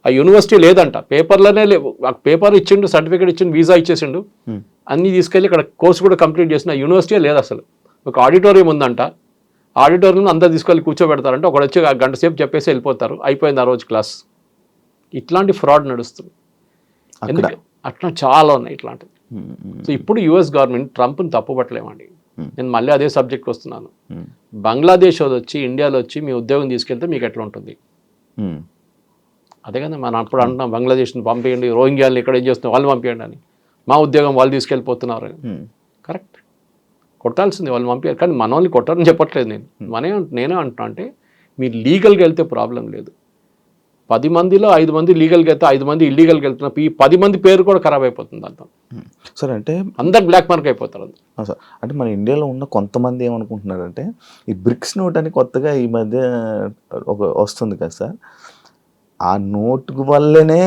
ఆ యూనివర్సిటీ లేదంట, పేపర్లోనే లేవు. ఆ పేపర్ ఇచ్చిండు, సర్టిఫికేట్ ఇచ్చిండు, వీసా ఇచ్చేసిండు, అన్నీ తీసుకెళ్ళి ఇక్కడ కోర్సు కూడా కంప్లీట్ చేసిన యూనివర్సిటీ లేదు అసలు. ఒక ఆడిటోరియం ఉందంట, ఆడిటోరియం అందరు తీసుకెళ్ళి కూర్చోబెడతారంటే ఒకడు వచ్చి 1 గంట సేపు చెప్పేసి వెళ్ళిపోతారు, అయిపోయింది ఆ రోజు క్లాస్. ఇట్లాంటి ఫ్రాడ్ నడుస్తుంది. ఎందుకంటే అట్లా చాలా ఉన్నాయి ఇట్లాంటివి. సో ఇప్పుడు US గవర్నమెంట్ ట్రంప్ని తప్పుపట్టలేమండి. నేను మళ్ళీ అదే సబ్జెక్ట్కి వస్తున్నాను. బంగ్లాదేశ్ వచ్చి ఇండియాలో వచ్చి మీ ఉద్యోగం తీసుకెళ్తే మీకు ఎట్లా ఉంటుంది? అదే కదా మనం అప్పుడు అంటున్నాం, బంగ్లాదేశ్ని పంపించండి, రోహింగ్యాలను ఇక్కడ ఏం చేస్తున్నాం వాళ్ళు పంపించండి అని. మా ఉద్యోగం వాళ్ళు తీసుకెళ్ళిపోతున్నారు అని. కరెక్ట్, కొట్టాల్సింది వాళ్ళు పంపించారు. కానీ మన వాళ్ళని కొట్టారని చెప్పట్లేదు నేనే అంటున్నా, అంటే మీరు లీగల్గా వెళ్తే ప్రాబ్లం లేదు. 10 మందిలో 5 మంది లీగల్గా వెళ్తే 5 మంది ఇల్లీగల్గా వెళ్తున్నారు. ఈ 10 మంది పేరు కూడా ఖరాబ్ అయిపోతుంది అంత. సార్ అంటే అందరు బ్లాక్ మార్క్ అయిపోతారు. సార్ అంటే మన ఇండియాలో ఉన్న కొంతమంది ఏమనుకుంటున్నారంటే, ఈ బ్రిక్స్ నోట్ అని కొత్తగా ఈ మధ్య వస్తుంది కదా సార్, ఆ నోటు వల్లనే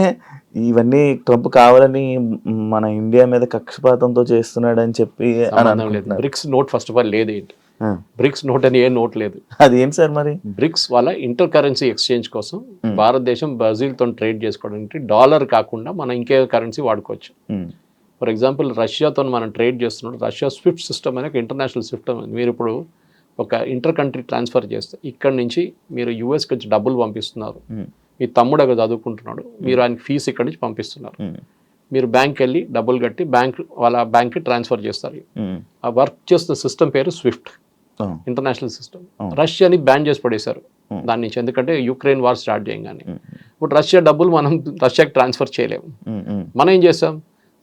ఇవన్నీ ట్రంప్ కావాలని మన ఇండియా మీద కక్షపాతంతో చేస్తున్నాడు అని చెప్పి అని సంబంధం లేదు. అనుకుంటున్నారు. BRICS note first of all లేదు. ఏంటి ఆ, బ్రిక్స్ నోట్ అని ఏ నోట్ లేదు. అది ఏంటి సార్ మరి? బ్రిక్స్ వాళ్ళ ఇంటర్ కరెన్సీ ఎక్స్చేంజ్ కోసం భారతదేశం బ్రెజిల్తో ట్రేడ్ చేసుకోవడానికి డాలర్ కాకుండా మనం ఇంకే కరెన్సీ వాడుకోవచ్చు. ఉమ్, ఫర్ ఎగ్జాంపుల్ రష్యాతో మనం ట్రేడ్ చేస్తున్నప్పుడు రష్యా స్విఫ్ట్ సిస్టమ్ అనే ఒక ఇంటర్నేషనల్ సిస్టమ్ ఉంది. మీరు ఇప్పుడు ఒక ఇంటర్ కంట్రీ ట్రాన్స్ఫర్ చేస్తే ఇక్కడ నుంచి మీరు యూఎస్కి వచ్చి డబ్బులు పంపిస్తున్నారు, ఉమ్, మీ తమ్ముడు అక్కడ చదువుకుంటున్నాడు, మీరు ఆయనకి ఫీజు ఇక్కడ నుంచి పంపిస్తున్నారు, ఉమ్, మీరు బ్యాంక్కి వెళ్ళి డబ్బులు కట్టి వాళ్ళ బ్యాంక్కి ట్రాన్స్ఫర్ చేస్తారు. ఉమ్, ఆ వర్క్ చేస్తున్న సిస్టమ్ పేరు స్విఫ్ట్ ఆ, ఇంటర్నేషనల్ సిస్టమ్. Oh. రష్యాని బ్యాన్ చేసి పడేశారు దాని నుంచి, ఎందుకంటే యుక్రెయిన్ వార్ స్టార్ట్ చేయగానే. ఉమ్, ఇప్పుడు రష్యా డబ్బులు మనం రష్యాకి ట్రాన్స్ఫర్ చేయలేము. ఉమ్, ఉమ్, మనం ఏం చేస్తాం,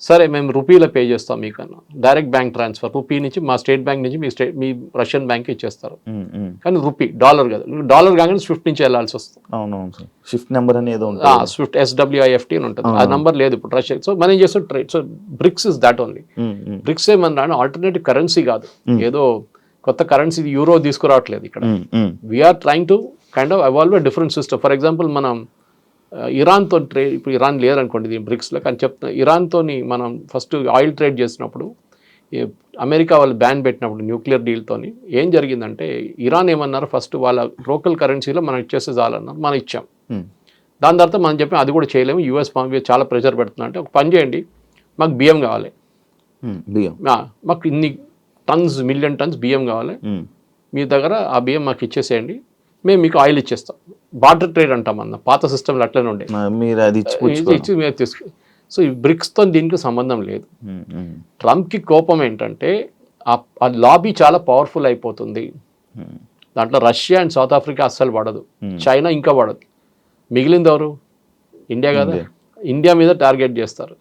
సరే మేము రూపీలో పే చేస్తాం మీకన్నా, డైరెక్ట్ బ్యాంక్ ట్రాన్స్ఫర్ రూపీ నుంచి మా స్టేట్ బ్యాంక్ నుంచి మీ రష్యన్ బ్యాంక్కి ఇచ్చేస్తారు. ఉమ్, ఉమ్. కానీ రూపీ డాలర్ కదా, డాలర్ కాగానే స్విఫ్ట్ నుంచి వెళ్ళాల్సి వస్తుంది. అవునవును సార్, షిఫ్ట్ నెంబర్ అని ఏదో ఉంటుంది. స్విఫ్ట్ SWIFT అని ఉంటుంది, ఆ నంబర్ లేదు ఇప్పుడు రష్యా. సో మనం ఏం చేస్తాం trade. So BRICS is that only. Um, um, BRICS ఏమన్నా ఆల్టర్నేటివ్ కరెన్సీ కాదు, ఏదో కొత్త కరెన్సీ యూరో తీసుకురావట్లేదు ఇక్కడ. Um, um, we're trying to kind of evolve a different system. For example మనం ఇరాన్తో ట్రేడ్, ఇప్పుడు ఇరాన్ లేదనుకోండి ఇది బ్రిక్స్లో, కానీ చెప్తున్నా ఇరాన్తో మనం ఫస్ట్ ఆయిల్ ట్రేడ్ చేసినప్పుడు అమెరికా వాళ్ళు బ్యాన్ పెట్టినప్పుడు న్యూక్లియర్ డీల్తోని ఏం జరిగిందంటే ఇరాన్ ఏమన్నారు, ఫస్ట్ వాళ్ళ లోకల్ కరెన్సీలో మనం ఇచ్చేస్తే చాలన్నారు, మనం ఇచ్చాం. ఉమ్, దాని తర్వాత మనం చెప్పి అది కూడా చేయలేము, యూఎస్ చాలా ప్రెషర్ పెడుతున్నా అంటే ఒక పని చేయండి, మాకు బియ్యం కావాలి, ఉమ్, బియ్యం, మాకు ఇన్ని మిలియన్ టన్స్ బియ్యం కావాలి, ఉమ్, మీ దగ్గర ఆ బియ్యం మాకు ఇచ్చేసేయండి, మేము మీకు ఆయిల్ ఇచ్చేస్తాం. బార్టర్ ట్రేడ్ అంటాం అన్న, పాత సిస్టమ్లో అట్లనే ఉండే, మీరు అది ఇచ్చి మేము తీసుకు. సో ఈ బ్రిక్స్తో దీనికి సంబంధం లేదు. ట్రంప్కి కోపం ఏంటంటే ఆ లాబీ చాలా పవర్ఫుల్ అయిపోతుంది. దాంట్లో రష్యా అండ్ సౌత్ ఆఫ్రికా అస్సలు పడదు, చైనా ఇంకా పడదు, మిగిలింది ఎవరు? ఇండియా కదా. ఇండియా మీద టార్గెట్ చేస్తారు.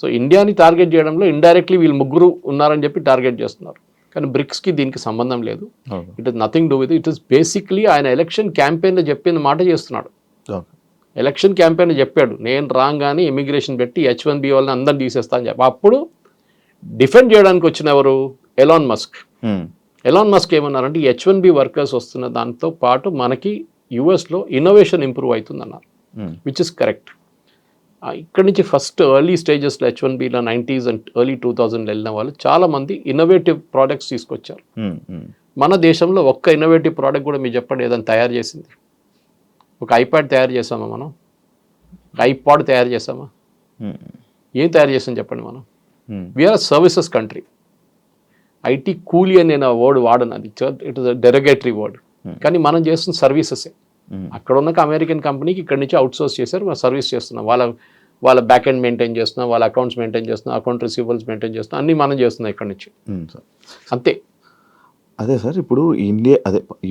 సో ఇండియాని టార్గెట్ చేయడంలో ఇండైరెక్ట్లీ వీళ్ళు ముగ్గురు ఉన్నారని చెప్పి టార్గెట్ చేస్తున్నారు. కానీ బ్రిక్స్కి దీనికి సంబంధం లేదు. It is nothing do with it is basically ఆయన ఎలక్షన్ క్యాంపెయిన్లో చెప్పిన మాట చేస్తున్నాడు. ఎలక్షన్ క్యాంపెయిన్ చెప్పాడు, నేను రాగానే ఇమిగ్రేషన్ పెట్టి H1B వాళ్ళని అందరిని తీసేస్తా అని చెప్పి. అప్పుడు డిఫెండ్ చేయడానికి వచ్చిన ఎవరు? ఎలాన్ మస్క్ ఏమన్నారంటే H1B వర్కర్స్ వస్తున్న దాంతో పాటు మనకి యూఎస్లో ఇన్నోవేషన్ ఇంప్రూవ్ అవుతుందన్నారు, విచ్ ఇస్ కరెక్ట్. ఇక్కడ నుంచి ఫస్ట్ ఎర్లీ స్టేజెస్లో H1Bలో 90s అండ్ ఎర్లీ 2000 వెళ్ళిన వాళ్ళు చాలామంది ఇన్నోవేటివ్ ప్రోడక్ట్స్ తీసుకొచ్చారు. మన దేశంలో ఒక్క ఇన్నోవేటివ్ ప్రోడక్ట్ కూడా మీరు చెప్పండి ఏదైనా తయారు చేసింది. ఒక ఐప్యాడ్ తయారు చేసామా మనం? ఐపాడ్ తయారు చేసామా? ఏం తయారు చేసాం చెప్పండి మనం? We are services country. ఐటీ కూలీ అని నేను వర్డ్ వాడను, అది it is a derogatory word. కానీ మనం చేస్తున్న సర్వీసెసే. అక్కడ ఉన్న అమెరికన్ కంపెనీకి ఇక్కడ నుంచి అవుట్సోర్స్ చేశారు, మనం సర్వీస్ చేస్తున్నాం. వాళ్ళ బ్యాక్ ఎండ్ మెయింటైన్ చేస్తున్నాం, వాళ్ళ అకౌంట్స్ మెయింటైన్ చేస్తున్నాం, అకౌంట్ రిసీవబుల్స్ మెయింటైన్ చేస్తున్నాం, అన్నీ మనం చేస్తున్నాం ఇక్కడ నుంచి. అంతే. అదే సార్, ఇప్పుడు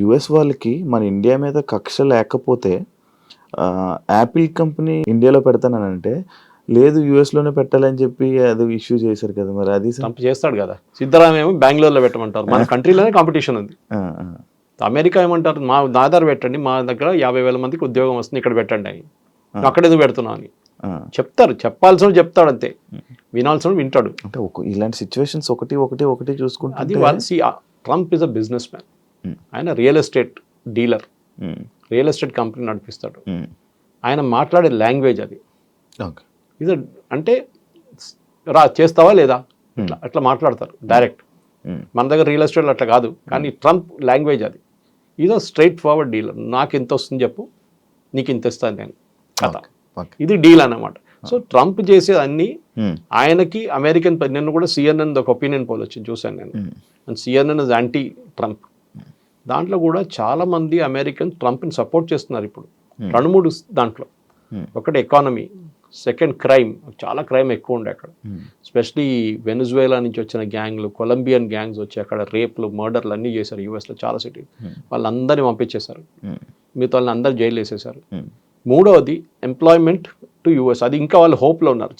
యుఎస్ వాళ్ళకి మన ఇండియా మీద కక్ష లేకపోతే యాపిల్ కంపెనీ ఇండియాలో పెడతానంటే లేదు యుఎస్లోనే పెట్టాలని చెప్పి అది ఇష్యూ చేశారు కదా, మరి అది ట్రంప్ చేస్తాడు కదా. సిద్ధరామయ్య ఏమో బెంగళూరులో పెట్టమంటారు, మన కంట్రీలోనే కాంపిటీషన్ ఉంది. అమెరికా ఏమంటారు, మా ఆధార్ పెట్టండి, మా దగ్గర 50,000 మందికి ఉద్యోగం వస్తుంది, ఇక్కడ పెట్టండి అని. అక్కడ ఎందుకు పెడుతున్నావు అని చెప్తారు. చెప్పాల్సిన చెప్తాడు అంతే, వినాల్సిన వింటాడు. అంటే ఇలాంటి సిచ్యువేషన్స్ ఒకటి చూసుకుంటే అది Trump is a businessman. ఆయన real estate dealer, real estate company నడిపిస్తాడు. ఆయన మాట్లాడే లాంగ్వేజ్ అది ఇది అంటే చేస్తావా లేదా అట్లా మాట్లాడతారు డైరెక్ట్. మన దగ్గర రియల్ ఎస్టేట్లో అట్లా కాదు, కానీ ట్రంప్ లాంగ్వేజ్ అది. ఇది స్ట్రైట్ ఫార్వర్డ్ డీలర్. నాకు ఎంత వస్తుంది చెప్పు, నీకు ఇంత ఇస్తాను నేను కథ. ఇది డీల్ అన్నమాట. సో ట్రంప్ చేసేది అన్నీ ఆయనకి అమెరికన్. నిన్ను కూడా CNN ఒక ఒపీనియన్ పోల్ వచ్చింది చూశాను నేను. And CNN is anti Trump. దాంట్లో కూడా చాలా మంది అమెరికన్ ట్రంప్ని సపోర్ట్ చేస్తున్నారు ఇప్పుడు 2-3 దాంట్లో. ఒకటి ఎకానమీ, సెకండ్ క్రైమ్, చాలా క్రైమ్ ఎక్కువ ఉండే అక్కడ. ఎస్పెషలీ వెనిజువేలా నుంచి వచ్చిన గ్యాంగ్లు, కొలంబియన్ గ్యాంగ్స్ వచ్చి అక్కడ రేప్లు, మర్డర్లు అన్నీ చేశారు యూఎస్లో చాలా సిటీ. వాళ్ళందరినీ పంపించేశారు, మిగతా వాళ్ళని అందరు జైలు వేసేశారు. మూడవది ఎంప్లాయ్మెంట్ టు యూఎస్. అది ఇంకా వాళ్ళు హోప్లో ఉన్నారు.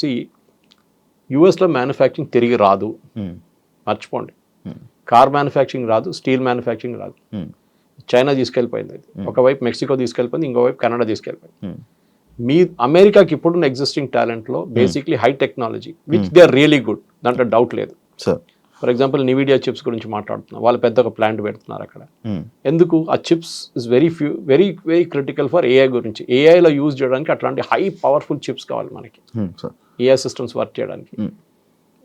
యూఎస్లో మ్యానుఫ్యాక్చరింగ్ తిరిగి రాదు, మర్చిపోండి. కార్ మ్యానుఫ్యాక్చరింగ్ రాదు, స్టీల్ మ్యానుఫ్యాక్చరింగ్ రాదు. చైనా తీసుకెళ్ళిపోయింది, అది ఒకవైపు మెక్సికో తీసుకెళ్ళిపోయింది, ఇంకోవైపు కెనడా తీసుకెళ్ళిపోయింది. మీ అమెరికాకి ఇప్పుడున్న ఎగ్జిస్టింగ్ టాలెంట్లో basically high technology which they are really good, దాంట్లో డౌట్ లేదు. ఫర్ ఎగ్జాంపుల్ నివిడియా చిప్స్ గురించి మాట్లాడుతున్నాం, వాళ్ళు పెద్ద ఒక ప్లాంట్ పెడుతున్నారు అక్కడ. ఎందుకు? ఆ chips is very very critical for AI గురించి. ఏఐలో యూజ్ చేయడానికి అట్లాంటి హై పవర్ఫుల్ చిప్స్ కావాలి మనకి, ఏఐ సిస్టమ్స్ వర్క్ చేయడానికి.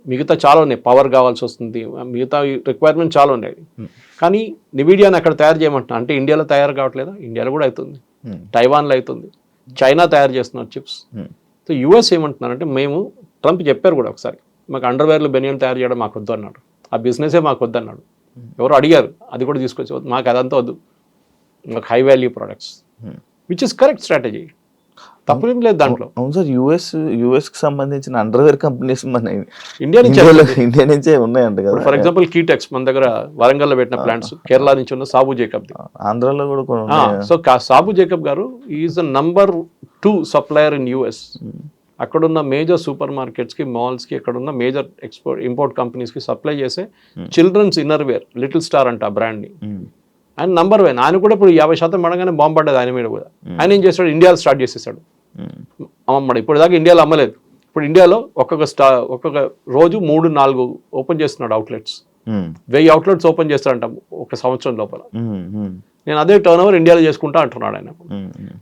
మిగతా చాలా ఉన్నాయి, పవర్ కావాల్సి వస్తుంది, మిగతా రిక్వైర్మెంట్ చాలా ఉన్నాయి. కానీ నివిడియాని అక్కడ తయారు చేయమంటున్నా అంటే ఇండియాలో తయారు కావట్లేదా? ఇండియాలో కూడా అవుతుంది, తైవాన్లో అవుతుంది, చైనా తయారు చేస్తున్నారు చిప్స్. సో యూఎస్ ఏమంటున్నారంటే, మేము ట్రంప్ చెప్పారు కూడా ఒకసారి, మాకు అండర్వేర్లు బెనియన్ తయారు చేయడం మాకు వద్దు అన్నాడు, ఆ బిజినెసే మాకు వద్దు అన్నాడు. ఎవరు అడిగారు, అది కూడా తీసుకొచ్చి మాకు అదంతా వద్దు, మాకు high value products, which is correct strategy, తప్పేం లేదు దాంట్లో. అవును సార్, యుఎస్కి సంబంధించిన అండర్వేర్ కంపెనీస్ మన ఇండియా నుంచే ఉన్నాయంట కదా. ఫర్ ఎగ్జాంపుల్ కీటెక్స్ మన దగ్గర వరంగల్లో పెట్టిన ప్లాంట్స్, కేరళ నుంచి ఉన్న సాబు జేకబ్, ఆంధ్రాలో కూడా. సో సాబు జేకబ్ గారు is the number 2 supplier in US. అక్కడున్న మేజర్ సూపర్ మార్కెట్స్కి, మాల్స్కి, అక్కడున్న మేజర్ ఇంపోర్ట్ కంపెనీస్కి సప్లై చేసే children's inner wear Little Star అంట ఆ బ్రాండ్ని. ఆయన నంబర్ 1. ఆయన కూడా ఇప్పుడు 50% పడగానే బాంబు పడ్డది ఆయన మీద కూడా. ఆయన ఏం చేస్తాడు, ఇండియాలో స్టార్ట్ చేసేసాడు అమ్మమ్మడు. ఇప్పుడు దాకా ఇండియాలో అమ్మలేదు, ఇప్పుడు ఇండియాలో ఒక్కొక్క రోజు 3-4 ఓపెన్ చేస్తున్నాడు అవుట్లెట్స్. 1000 అవుట్లెట్స్ ఓపెన్ చేస్తాడంట ఒక సంవత్సరం లోపల. నేను అదే టర్న్ ఓవర్ ఇండియాలో చేసుకుంటా అంటున్నాడు ఆయన.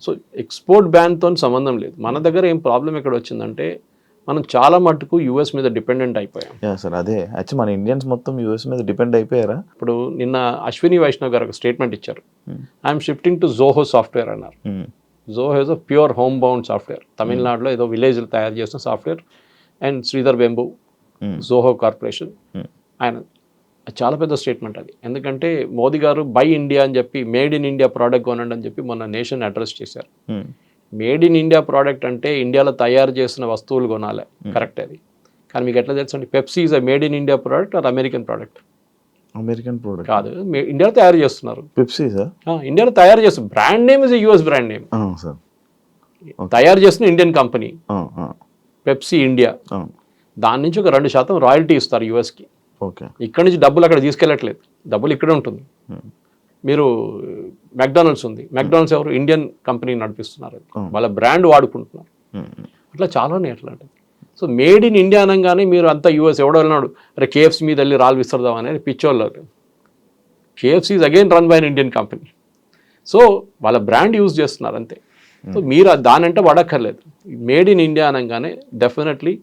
సో ఎక్స్పోర్ట్ బ్యాన్తో సంబంధం లేదు. మన దగ్గర ఏం ప్రాబ్లం ఎక్కడ వచ్చిందంటే, మనం చాలా మటుకు యూఎస్ మీద డిపెండెంట్ అయిపోయాం. సార్ అదే యాక్చువల్లీ మన ఇండియన్స్ మొత్తం యూఎస్ మీద డిపెండ్ అయిపోయారా? ఇప్పుడు నిన్న అశ్విని వైష్ణవ్ గారు ఒక స్టేట్మెంట్ ఇచ్చారు, I'm shifting to Zoho software అన్నారు. Zoho is a pure home bound software, తమిళనాడులో ఏదో విలేజ్లో తయారు చేసిన software. And Sridhar Vembu, Zoho corporation, ఆయన చాలా పెద్ద స్టేట్మెంట్ అది. ఎందుకంటే మోదీ గారు బై ఇండియా అని చెప్పి, మేడ్ ఇన్ ఇండియా ప్రోడక్ట్ కొనండి అని చెప్పి మొన్న నేషన్ అడ్రస్ చేశారు. మేడ్ ఇన్ ఇండియా ప్రోడక్ట్ అంటే ఇండియాలో తయారు చేసిన వస్తువులు కొనాలి, కరెక్ట్ అది. కానీ మీకు ఎట్లా తెలుసు అండి, Pepsi is a made in India product or American product? American product కాదు, ఇండియాలో తయారు చేస్తున్నారు. పెప్సీ సార్ ఇండియాలో తయారు చేస్తున్నారు, brand name is US brand name, తయారు చేస్తున్న ఇండియన్ కంపెనీ పెప్సీ ఇండియా. దాని నుంచి ఒక 2% రాయల్టీ ఇస్తారు యూఎస్కి. ఇక్కడ నుంచి డబ్బులు అక్కడ తీసుకెళ్ళట్లేదు, డబ్బులు ఇక్కడే ఉంటుంది. మీరు మెక్డానల్డ్స్ ఉంది, మెక్డానల్డ్స్ ఎవరు? ఇండియన్ కంపెనీ నడిపిస్తున్నారు, వాళ్ళ బ్రాండ్ వాడుకుంటున్నారు. అట్లా చాలానే అట్లాంటివి. సో మేడ్ ఇన్ ఇండియా అనగానే మీరు అంతా యూఎస్. ఎవడో వెళ్ళినాడు, అరే కేఎఫ్సీ మీద వెళ్ళి రాళ్ళు విస్తరదాం అనేది పిచ్చోళ్ళు. KFC is again run by an Indian company. So వాళ్ళ బ్రాండ్ యూజ్ చేస్తున్నారు అంతే. సో మీరు దానంటే వాడక్కర్లేదు. మేడ్ ఇన్ ఇండియా అనగానే డెఫినెట్లీ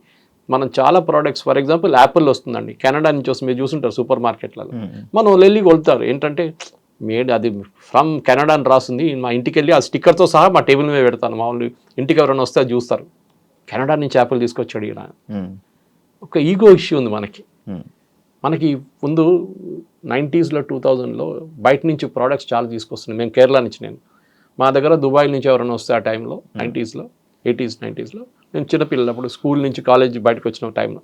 మనం చాలా ప్రోడక్ట్స్, ఫర్ ఎగ్జాంపుల్ యాపిల్ వస్తుందండి, కెనడా నుంచి వస్తుంది, మీరు చూసుంటారు సూపర్ మార్కెట్లలో. మనం వెళ్ళి కొలుతారు ఏంటంటే, మేడ్ అది ఫ్రమ్ కెనడా అని రాస్తుంది, మా ఇంటికి వెళ్ళి ఆ స్టిక్కర్తో సహా మా టేబుల్ మీద పెడతాను. మామూలు ఇంటికి ఎవరైనా వస్తే అది చూస్తారు, కెనడా నుంచి యాపిల్ తీసుకొచ్చాడు ఈయన. ఒక ఈగో ఇష్యూ ఉంది మనకి ముందు 90s, 2000లో బయట నుంచి ప్రోడక్ట్స్ చాలా తీసుకొస్తున్నాయి. మేము కేరళ నుంచి, మా దగ్గర దుబాయ్ నుంచి ఎవరైనా వస్తే ఆ టైంలో 90s, నేను చిన్నపిల్లలప్పుడు స్కూల్ నుంచి కాలేజ్ బయటకు వచ్చిన టైంలో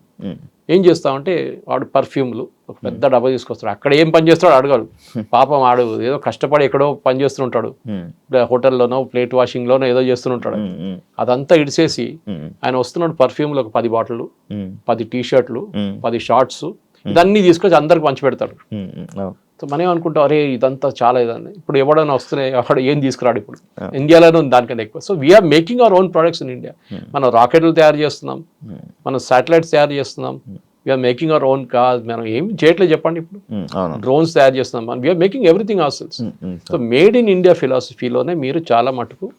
ఏం చేస్తామంటే, వాడు పర్ఫ్యూమ్లు ఒక పెద్ద డబ్బా తీసుకొస్తాడు. అక్కడ ఏం పని చేస్తాడు అడగాడు, పాపం ఆడు ఏదో కష్టపడి ఎక్కడో పని చేస్తుంటాడు, హోటల్లోనో ప్లేట్ వాషింగ్లోనో ఏదో చేస్తుంటాడు. అదంతా ఇడిసేసి ఆయన వస్తున్నాడు పర్ఫ్యూమ్లు ఒక 10 బాటిళ్ళు, 10 టీ-షర్ట్లు, 10 షార్ట్స్, ఇదన్నీ తీసుకొచ్చి అందరికి పంచి పెడతాడు. సో మనం ఏమనుకుంటాం, అరే ఇదంతా చాలా ఇదని. ఇప్పుడు ఎవడైనా వస్తున్నాయి, అక్కడ ఏం తీసుకురాడు. ఇప్పుడు ఇండియాలోనే ఉంది దానికన్నా ఎక్కువ. So we're making our own products in India. మనం రాకెట్లు తయారు చేస్తున్నాం, మనం శాటిలైట్స్ తయారు చేస్తున్నాం, we're making our own cars. మనం ఏం చేయట్లేదు చెప్పండి, ఇప్పుడు డ్రోన్స్ తయారు చేస్తున్నాం, we're making everything ourselves. So made in India ఫిలాసఫీలోనే మీరు చాలా మటుకు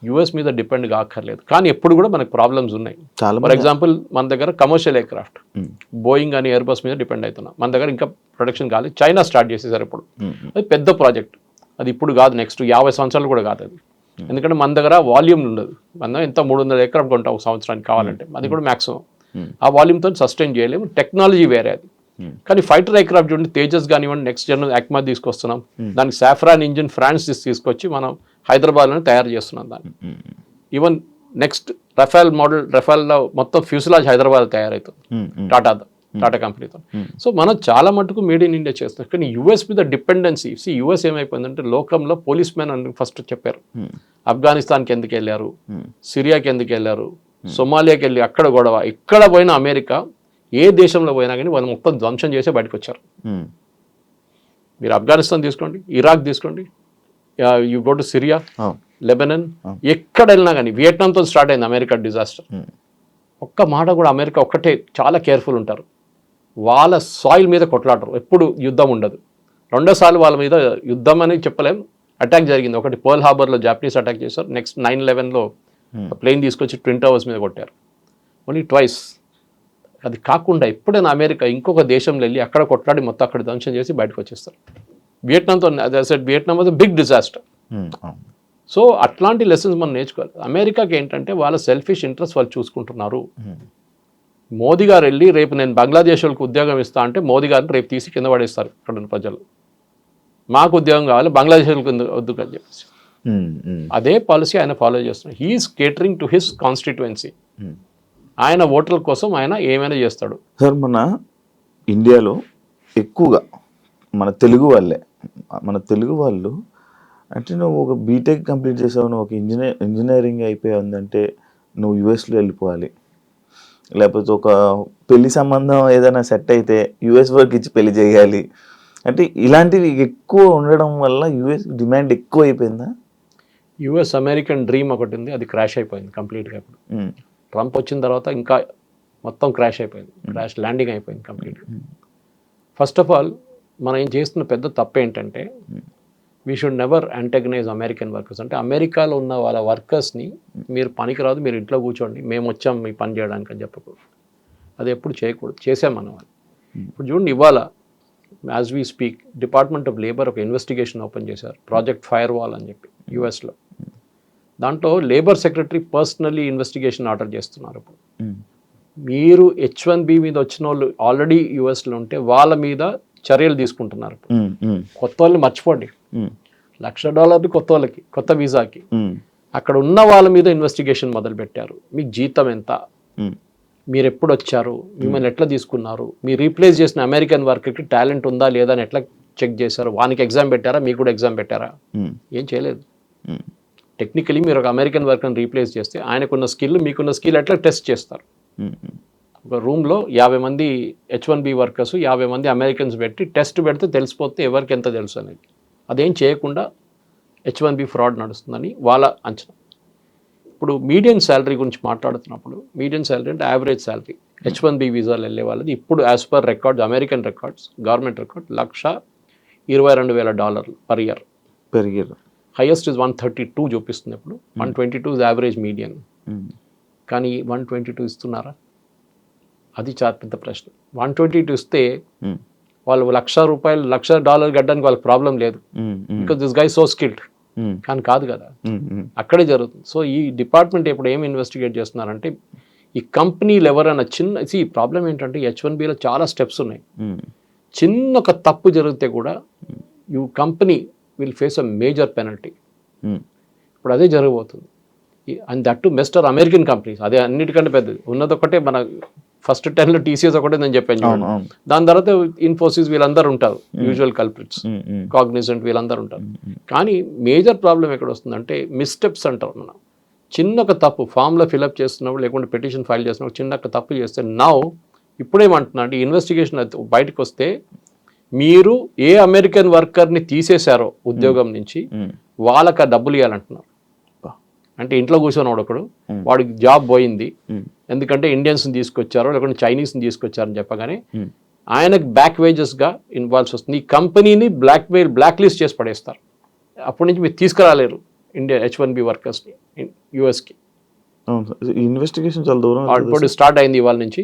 యూఎస్ మీద డిపెండ్ కాక్కర్లేదు. కానీ ఎప్పుడు కూడా మనకు ప్రాబ్లమ్స్ ఉన్నాయి. ఫర్ ఎగ్జాంపుల్ మన దగ్గర కమర్షియల్ ఎయిర్క్రాఫ్ట్, బోయింగ్ అని ఎయిర్బస్ మీద డిపెండ్ అవుతున్నాం. మన దగ్గర ఇంకా ప్రొడక్షన్ కాలేదు, చైనా స్టార్ట్ చేసేసారు ఇప్పుడు. అది పెద్ద ప్రాజెక్ట్, అది ఇప్పుడు కాదు, నెక్స్ట్ 50 సంవత్సరాలు కూడా కాదు అది. ఎందుకంటే మన దగ్గర వాల్యూమ్ ఉండదు. మనం ఎంత 300 ఎకరాలు కొంటాం ఒక సంవత్సరానికి కావాలంటే, అది కూడా మ్యాక్సిమం. ఆ వాల్యూమ్తో సస్టైన్ చేయలేము, టెక్నాలజీ వేరే అది. కానీ ఫైటర్ ఎయిర్క్రాఫ్ట్ చూడండి, తేజస్ కానివ్వండి, నెక్స్ట్ జనరల్ అక్మా తీసుకొస్తున్నాం. దానికి సాఫ్రాన్ ఇంజిన్ ఫ్రాన్స్ తీసుకొచ్చి మనం హైదరాబాద్లోనే తయారు చేస్తున్నాం దాన్ని. ఈవెన్ నెక్స్ట్ రఫాల్ మోడల్, రఫాల్లో మొత్తం ఫ్యూసిలాజ్ హైదరాబాద్ తయారవుతుంది టాటా కంపెనీతో. సో మనం చాలా మటుకు మేడ్ ఇన్ ఇండియా చేస్తున్నాం. కానీ యూఎస్ మీద డిపెండెన్సీ, యూఎస్ ఏమైపోయిందంటే, లోకంలో పోలీస్ మ్యాన్ అని ఫస్ట్ చెప్పారు. ఆఫ్ఘనిస్తాన్కి ఎందుకు వెళ్ళారు, సిరియాకి ఎందుకు వెళ్ళారు, సొమాలియాకి వెళ్ళి అక్కడ గొడవ, ఎక్కడ పోయినా అమెరికా ఏ దేశంలో పోయినా కానీ వాళ్ళు మొత్తం ధ్వంసం చేసే బయటకు వచ్చారు. మీరు ఆఫ్ఘనిస్తాన్ తీసుకోండి, ఇరాక్ తీసుకోండి, you go to Syria, Lebanon, ఎక్కడ వెళ్ళినా కానీ, వియట్నాంతో స్టార్ట్ అయింది అమెరికా డిజాస్టర్. ఒక్క మాట కూడా అమెరికా ఒక్కటే చాలా కేర్ఫుల్ ఉంటారు. వాళ్ళ సాయిల్ మీద కొట్లాడరు, ఎప్పుడు యుద్ధం ఉండదు. రెండోసార్లు వాళ్ళ మీద యుద్ధం అని చెప్పలేం, అటాక్ జరిగింది. ఒకటి పర్ల్ హార్బర్లో జాపనీస్ అటాక్ చేశారు, నెక్స్ట్ 9/11లో ప్లేన్ తీసుకొచ్చి ట్విన్ టవర్స్ మీద కొట్టారు. Only twice. అది కాకుండా ఎప్పుడైనా అమెరికా ఇంకొక దేశంలో వెళ్ళి అక్కడ కొట్లాడి మొత్తం అక్కడ ధ్వంసం చేసి బయటకు వచ్చేస్తారు. వియట్నాంతో Vietnam was big disaster. So అట్లాంటి లెసన్స్ మనం నేర్చుకోవాలి. అమెరికాకి ఏంటంటే వాళ్ళ సెల్ఫిష్ ఇంట్రెస్ట్ వాళ్ళు చూసుకుంటున్నారు. మోదీ గారు వెళ్ళి రేపు నేను బంగ్లాదేశ్ వాళ్ళకి ఉద్యోగం ఇస్తా అంటే మోదీ గారిని రేపు తీసి కింద పడేస్తారు అక్కడ ఉన్న ప్రజలు. మాకు ఉద్యోగం కావాలి, బంగ్లాదేశ్ వాళ్ళకి వద్దు అని చెప్పేసి. అదే పాలసీ ఆయన ఫాలో చేస్తున్నాడు. He's catering to his constituency. ఆయన ఓటర్ల కోసం ఆయన ఏమైనా చేస్తాడు. సార్ మన ఇండియాలో ఎక్కువగా మన తెలుగు వాళ్ళు అంటే నువ్వు ఒక బీటెక్ కంప్లీట్ చేసావు, నువ్వు ఒక ఇంజనీరింగ్ అయిపోయిందంటే నువ్వు యుఎస్లో వెళ్ళిపోవాలి, లేకపోతే ఒక పెళ్లి సంబంధం ఏదైనా సెట్ అయితే యుఎస్ వర్క్ ఇచ్చి పెళ్లి చేయాలి అంటే ఇలాంటివి ఎక్కువ ఉండడం వల్ల యుఎస్ డిమాండ్ ఎక్కువ అయిపోయిందా? యుఎస్ అమెరికన్ డ్రీమ్ ఒకటి ఉంది, అది క్రాష్ అయిపోయింది కంప్లీట్గా. ఇప్పుడు ట్రంప్ వచ్చిన తర్వాత ఇంకా మొత్తం క్రాష్ అయిపోయింది, క్రాష్ ల్యాండింగ్ అయిపోయింది కంప్లీట్గా. ఫస్ట్ ఆఫ్ ఆల్ మనం ఏం చేస్తున్న పెద్ద తప్పు ఏంటంటే we should never antagonise American workers. అంటే అమెరికాలో ఉన్న వాళ్ళ వర్కర్స్ని మీరు పనికిరాదు, మీరు ఇంట్లో కూర్చోండి, మేము వచ్చాం మీ పని చేయడానికి అని చెప్పకూడదు. అది ఎప్పుడు చేయకూడదు, చేసాం మనం. ఇప్పుడు చూడండి, ఇవాళ as we speak department of labour ఒక ఇన్వెస్టిగేషన్ ఓపెన్ చేశారు, ప్రాజెక్ట్ ఫైర్ వాల్ అని చెప్పి యుఎస్లో. దాంట్లో labour secretary personally investigation order చేస్తున్నారు. ఇప్పుడు మీరు H1B మీద వచ్చిన వాళ్ళు ఆల్రెడీ యుఎస్లో ఉంటే వాళ్ళ మీద చర్యలు తీసుకుంటున్నారు. కొత్త వాళ్ళని మర్చిపోండి, $1,00,000 కొత్త వాళ్ళకి, కొత్త వీసాకి. అక్కడ ఉన్న వాళ్ళ మీద ఇన్వెస్టిగేషన్ మొదలు పెట్టారు. మీకు జీతం ఎంత, మీరు ఎప్పుడు వచ్చారు, మిమ్మల్ని ఎట్లా తీసుకున్నారు, మీరు రీప్లేస్ చేసిన అమెరికన్ వర్కర్కి టాలెంట్ ఉందా లేదా అని ఎట్లా చెక్ చేశారు, వానికి ఎగ్జామ్ పెట్టారా, మీకు కూడా ఎగ్జామ్ పెట్టారా? ఏం చేయలేదు. టెక్నికలీ మీరు ఒక అమెరికన్ వర్కర్ని రీప్లేస్ చేస్తే ఆయనకున్న స్కిల్ మీకున్న స్కిల్ ఎట్లా టెస్ట్ చేస్తారు. ఒక రూమ్లో 50 మంది H1B వర్కర్స్, 50 మంది అమెరికన్స్ పెట్టి టెస్ట్ పెడితే తెలిసిపోతే ఎవరికి ఎంత తెలుసు అనేది. అదేం చేయకుండా H1B ఫ్రాడ్ నడుస్తుందని వాళ్ళ అంచనా. ఇప్పుడు మీడియం శాలరీ గురించి మాట్లాడుతున్నప్పుడు, మీడియం శాలరీ అంటే యావరేజ్ శాలరీ H1B వీసాలు వెళ్ళే వాళ్ళది ఇప్పుడు as per records, American records, government record $1,22,000 per year. Highest is 132 చూపిస్తుంది. ఇప్పుడు 122 ఇస్ యావరేజ్ మీడియం. కానీ 122 ఇస్తున్నారా? అది చాలా పెద్ద ప్రశ్న. 122 ఇస్తే వాళ్ళు $1,00,000 గడ్డానికి వాళ్ళకి ప్రాబ్లం లేదు, because this guy so skilled. కానీ కాదు కదా, అక్కడే జరుగుతుంది. సో ఈ డిపార్ట్మెంట్ ఇప్పుడు ఏం ఇన్వెస్టిగేట్ చేస్తున్నారంటే ఈ కంపెనీలు ఎవరైనా ఈ ప్రాబ్లం ఏంటంటే H1Bలో చాలా స్టెప్స్ ఉన్నాయి. చిన్న ఒక తప్పు జరిగితే కూడా you company will face a major penalty. ఇప్పుడు అదే జరగబోతుంది. అండ్ దట్ టు మెస్టర్ అమెరికన్ కంపెనీస్, అదే అన్నిటికంటే పెద్దది. ఉన్నది ఒకటే, మన ఫస్ట్ 10లో TCS ఒకటే నేను చెప్పాను. దాని తర్వాత ఇన్ఫోసిస్ వీళ్ళందరూ ఉంటారు, యూజువల్ కల్ప్రిట్స్, కాగ్నిజెంట్ వీళ్ళందరూ ఉంటారు. కానీ మేజర్ ప్రాబ్లం ఎక్కడ వస్తుందంటే మిస్టెప్స్ అంటారు. మనం చిన్న ఒక తప్పు ఫామ్లో ఫిల్అప్ చేస్తున్నప్పుడు, లేకుంటే పిటిషన్ ఫైల్ చేస్తున్నప్పుడు చిన్న ఒక తప్పు చేస్తే ఇప్పుడేమంటున్నా అంటే ఇన్వెస్టిగేషన్ బయటకు వస్తే మీరు ఏ అమెరికన్ వర్కర్ని తీసేశారో ఉద్యోగం నుంచి వాళ్ళకి డబ్బులు ఇవ్వాలంటున్నారు. అంటే ఇంట్లో కూర్చొని ఒకడు వాడికి జాబ్ పోయింది ఎందుకంటే ఇండియన్స్ని తీసుకొచ్చారో లేకుంటే చైనీస్ని తీసుకొచ్చారని చెప్పగానే ఆయనకు బ్యాక్ వేజెస్గా ఇన్వాల్వ్స్ వస్తుంది. ఈ కంపెనీని బ్లాక్ లిస్ట్ చేసి పడేస్తారు. అప్పటి నుంచి మీరు తీసుకురాలేరు ఇండియా H1B వర్కర్స్ని యుఎస్కి. ఇన్వెస్టిగేషన్ చాలా దూరం ఇప్పుడు స్టార్ట్ అయింది ఇవాళ నుంచి.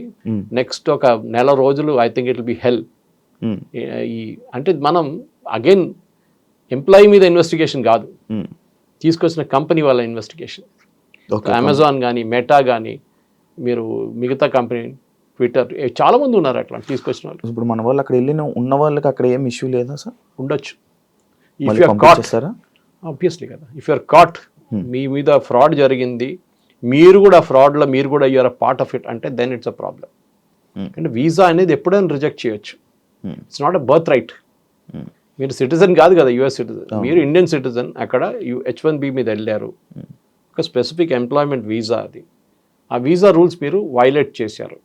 నెక్స్ట్ ఒక నెల రోజులు I think it will be hell. అంటే మనం అగైన్ ఎంప్లాయీ మీద ఇన్వెస్టిగేషన్ కాదు, తీసుకొచ్చిన కంపెనీ వాళ్ళ ఇన్వెస్టిగేషన్. అమెజాన్ కానీ, మెటా కానీ, మీరు మిగతా కంపెనీ, ట్విట్టర్, చాలా మంది ఉన్నారు అట్లా తీసుకొచ్చిన వాళ్ళు. ఇప్పుడు మన వాళ్ళు అక్కడ వెళ్ళిన ఉన్న వాళ్ళకి అక్కడ ఏం ఇష్యూ లేదా సార్? ఉండొచ్చు. If you are caught, obviously కదా, ఇఫ్ యు ఆర్ కాట్, మీ మీద ఫ్రాడ్ జరిగింది, మీరు కూడా ఫ్రాడ్లో మీరు కూడా you're a part of it అంటే దెన్ ఇట్స్ అ ప్రాబ్లం. అంటే వీసా అనేది ఎప్పుడైనా రిజెక్ట్ చేయొచ్చు. It's not a birth right. మీరు సిటిజన్ కాదు కదా, యుఎస్ సిటిజన్, మీరు ఇండియన్ సిటిజన్. అక్కడ H1B మీద వెళ్ళారు, ఒక స్పెసిఫిక్ ఎంప్లాయ్మెంట్ వీసా అది. ఆ వీసా రూల్స్ మీరు వైలేట్ చేశారు.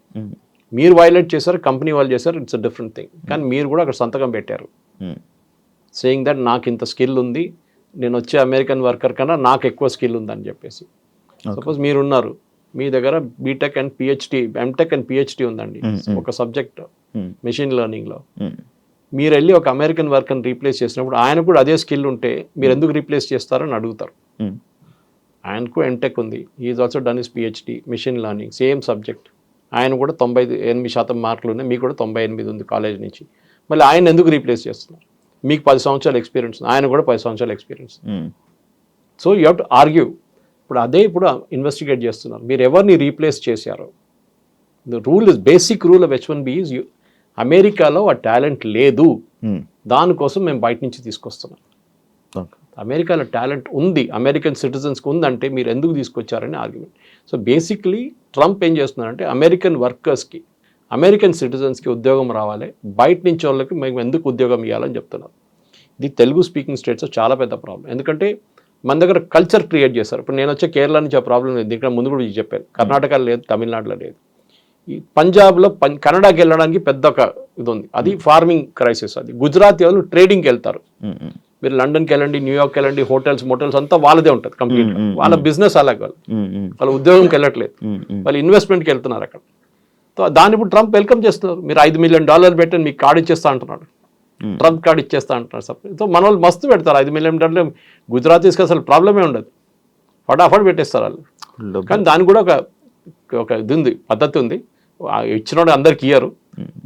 మీరు వైలేట్ చేశారు, కంపెనీ వాళ్ళు చేశారు, ఇట్స్ అ డిఫరెంట్ థింగ్. కానీ మీరు కూడా అక్కడ సంతకం పెట్టారు సేయింగ్ దట్ నాకు ఇంత స్కిల్ ఉంది, నేను వచ్చే అమెరికన్ వర్కర్ కన్నా నాకు ఎక్కువ స్కిల్ ఉందని చెప్పేసి. సపోజ్ మీరున్నారు, మీ దగ్గర BTech and PhD, MTech and PhD ఉందండి ఒక సబ్జెక్ట్, మెషిన్ లెర్నింగ్లో. మీరు వెళ్ళి ఒక అమెరికన్ వర్కర్ని రీప్లేస్ చేసినప్పుడు ఆయన కూడా అదే స్కిల్ ఉంటే మీరు ఎందుకు రీప్లేస్ చేస్తారని అడుగుతారు. ఆయనకు ఎంటెక్ ఉంది, is also done is PhD machine learning, same subject. ఆయన కూడా 98% మార్కులు ఉన్నాయి, మీకు కూడా 98 ఉంది కాలేజ్ నుంచి. మళ్ళీ ఆయన ఎందుకు రీప్లేస్ చేస్తున్నారు? మీకు 10 సంవత్సరాల ఎక్స్పీరియన్స్, ఆయన కూడా 10 సంవత్సరాల experience. So you have to argue. ఇప్పుడు ఇన్వెస్టిగేట్ చేస్తున్నారు, మీరు ఎవరిని రీప్లేస్ చేశారు. The rule is basic rule of H1B is అమెరికాలో ఆ టాలెంట్ లేదు, దానికోసం మేము బయట నుంచి తీసుకొస్తున్నాం. అమెరికాలో టాలెంట్ ఉంది, అమెరికన్ సిటిజన్స్కి ఉందంటే మీరు ఎందుకు తీసుకొచ్చారని ఆర్గ్యుమెంట్. సో బేసిక్లీ ట్రంప్ ఏం చేస్తున్నారంటే అమెరికన్ వర్కర్స్కి, అమెరికన్ సిటిజన్స్కి ఉద్యోగం రావాలి, బయట నుంచి వాళ్ళకి మేము ఎందుకు ఉద్యోగం ఇవ్వాలని చెప్తున్నారు. ఇది తెలుగు స్పీకింగ్ స్టేట్స్లో చాలా పెద్ద ప్రాబ్లం. ఎందుకంటే మన దగ్గర కల్చర్ క్రియేట్ చేస్తారు. ఇప్పుడు నేను వచ్చే కేరళ నుంచి ఆ ప్రాబ్లం లేదు, ఇక్కడ ముందు కూడా చెప్పాను, కర్ణాటకలో లేదు, తమిళనాడులో లేదు. ఈ పంజాబ్లో కన్నడకి వెళ్ళడానికి పెద్ద ఒక ఇది ఉంది, అది ఫార్మింగ్ క్రైసిస్. అది గుజరాతీ వాళ్ళు ట్రేడింగ్కి వెళ్తారు. మీరు లండన్కి వెళ్ళండి, న్యూయార్క్ వెళ్ళండి, హోటల్స్ మోటల్స్ అంతా వాళ్ళదే ఉంటుంది కంప్లీట్. వాళ్ళ బిజినెస్ అలాగే, వాళ్ళ ఉద్యోగంకి వెళ్ళట్లేదు, వాళ్ళు ఇన్వెస్ట్మెంట్కి వెళ్తున్నారు అక్కడ. సో దాన్ని ఇప్పుడు ట్రంప్ వెల్కమ్ చేస్తున్నారు. మీరు $5 మిలియన్ పెట్టండి, మీకు కార్డు ఇచ్చేస్తా అంటున్నాడు, ట్రంప్ కార్డు ఇచ్చేస్తా అంటున్నారు. సో మన వాళ్ళు మస్తు పెడతారు $5 మిలియన్. గుజరాతీస్కి అసలు ప్రాబ్లమే ఉండదు, ఫటాఫట్ పెట్టేస్తారు వాళ్ళు. కానీ దానికి కూడా ఒక ఇది ఉంది, పద్ధతి ఉంది. ఇచ్చిన అందరికి ఇయ్యరు,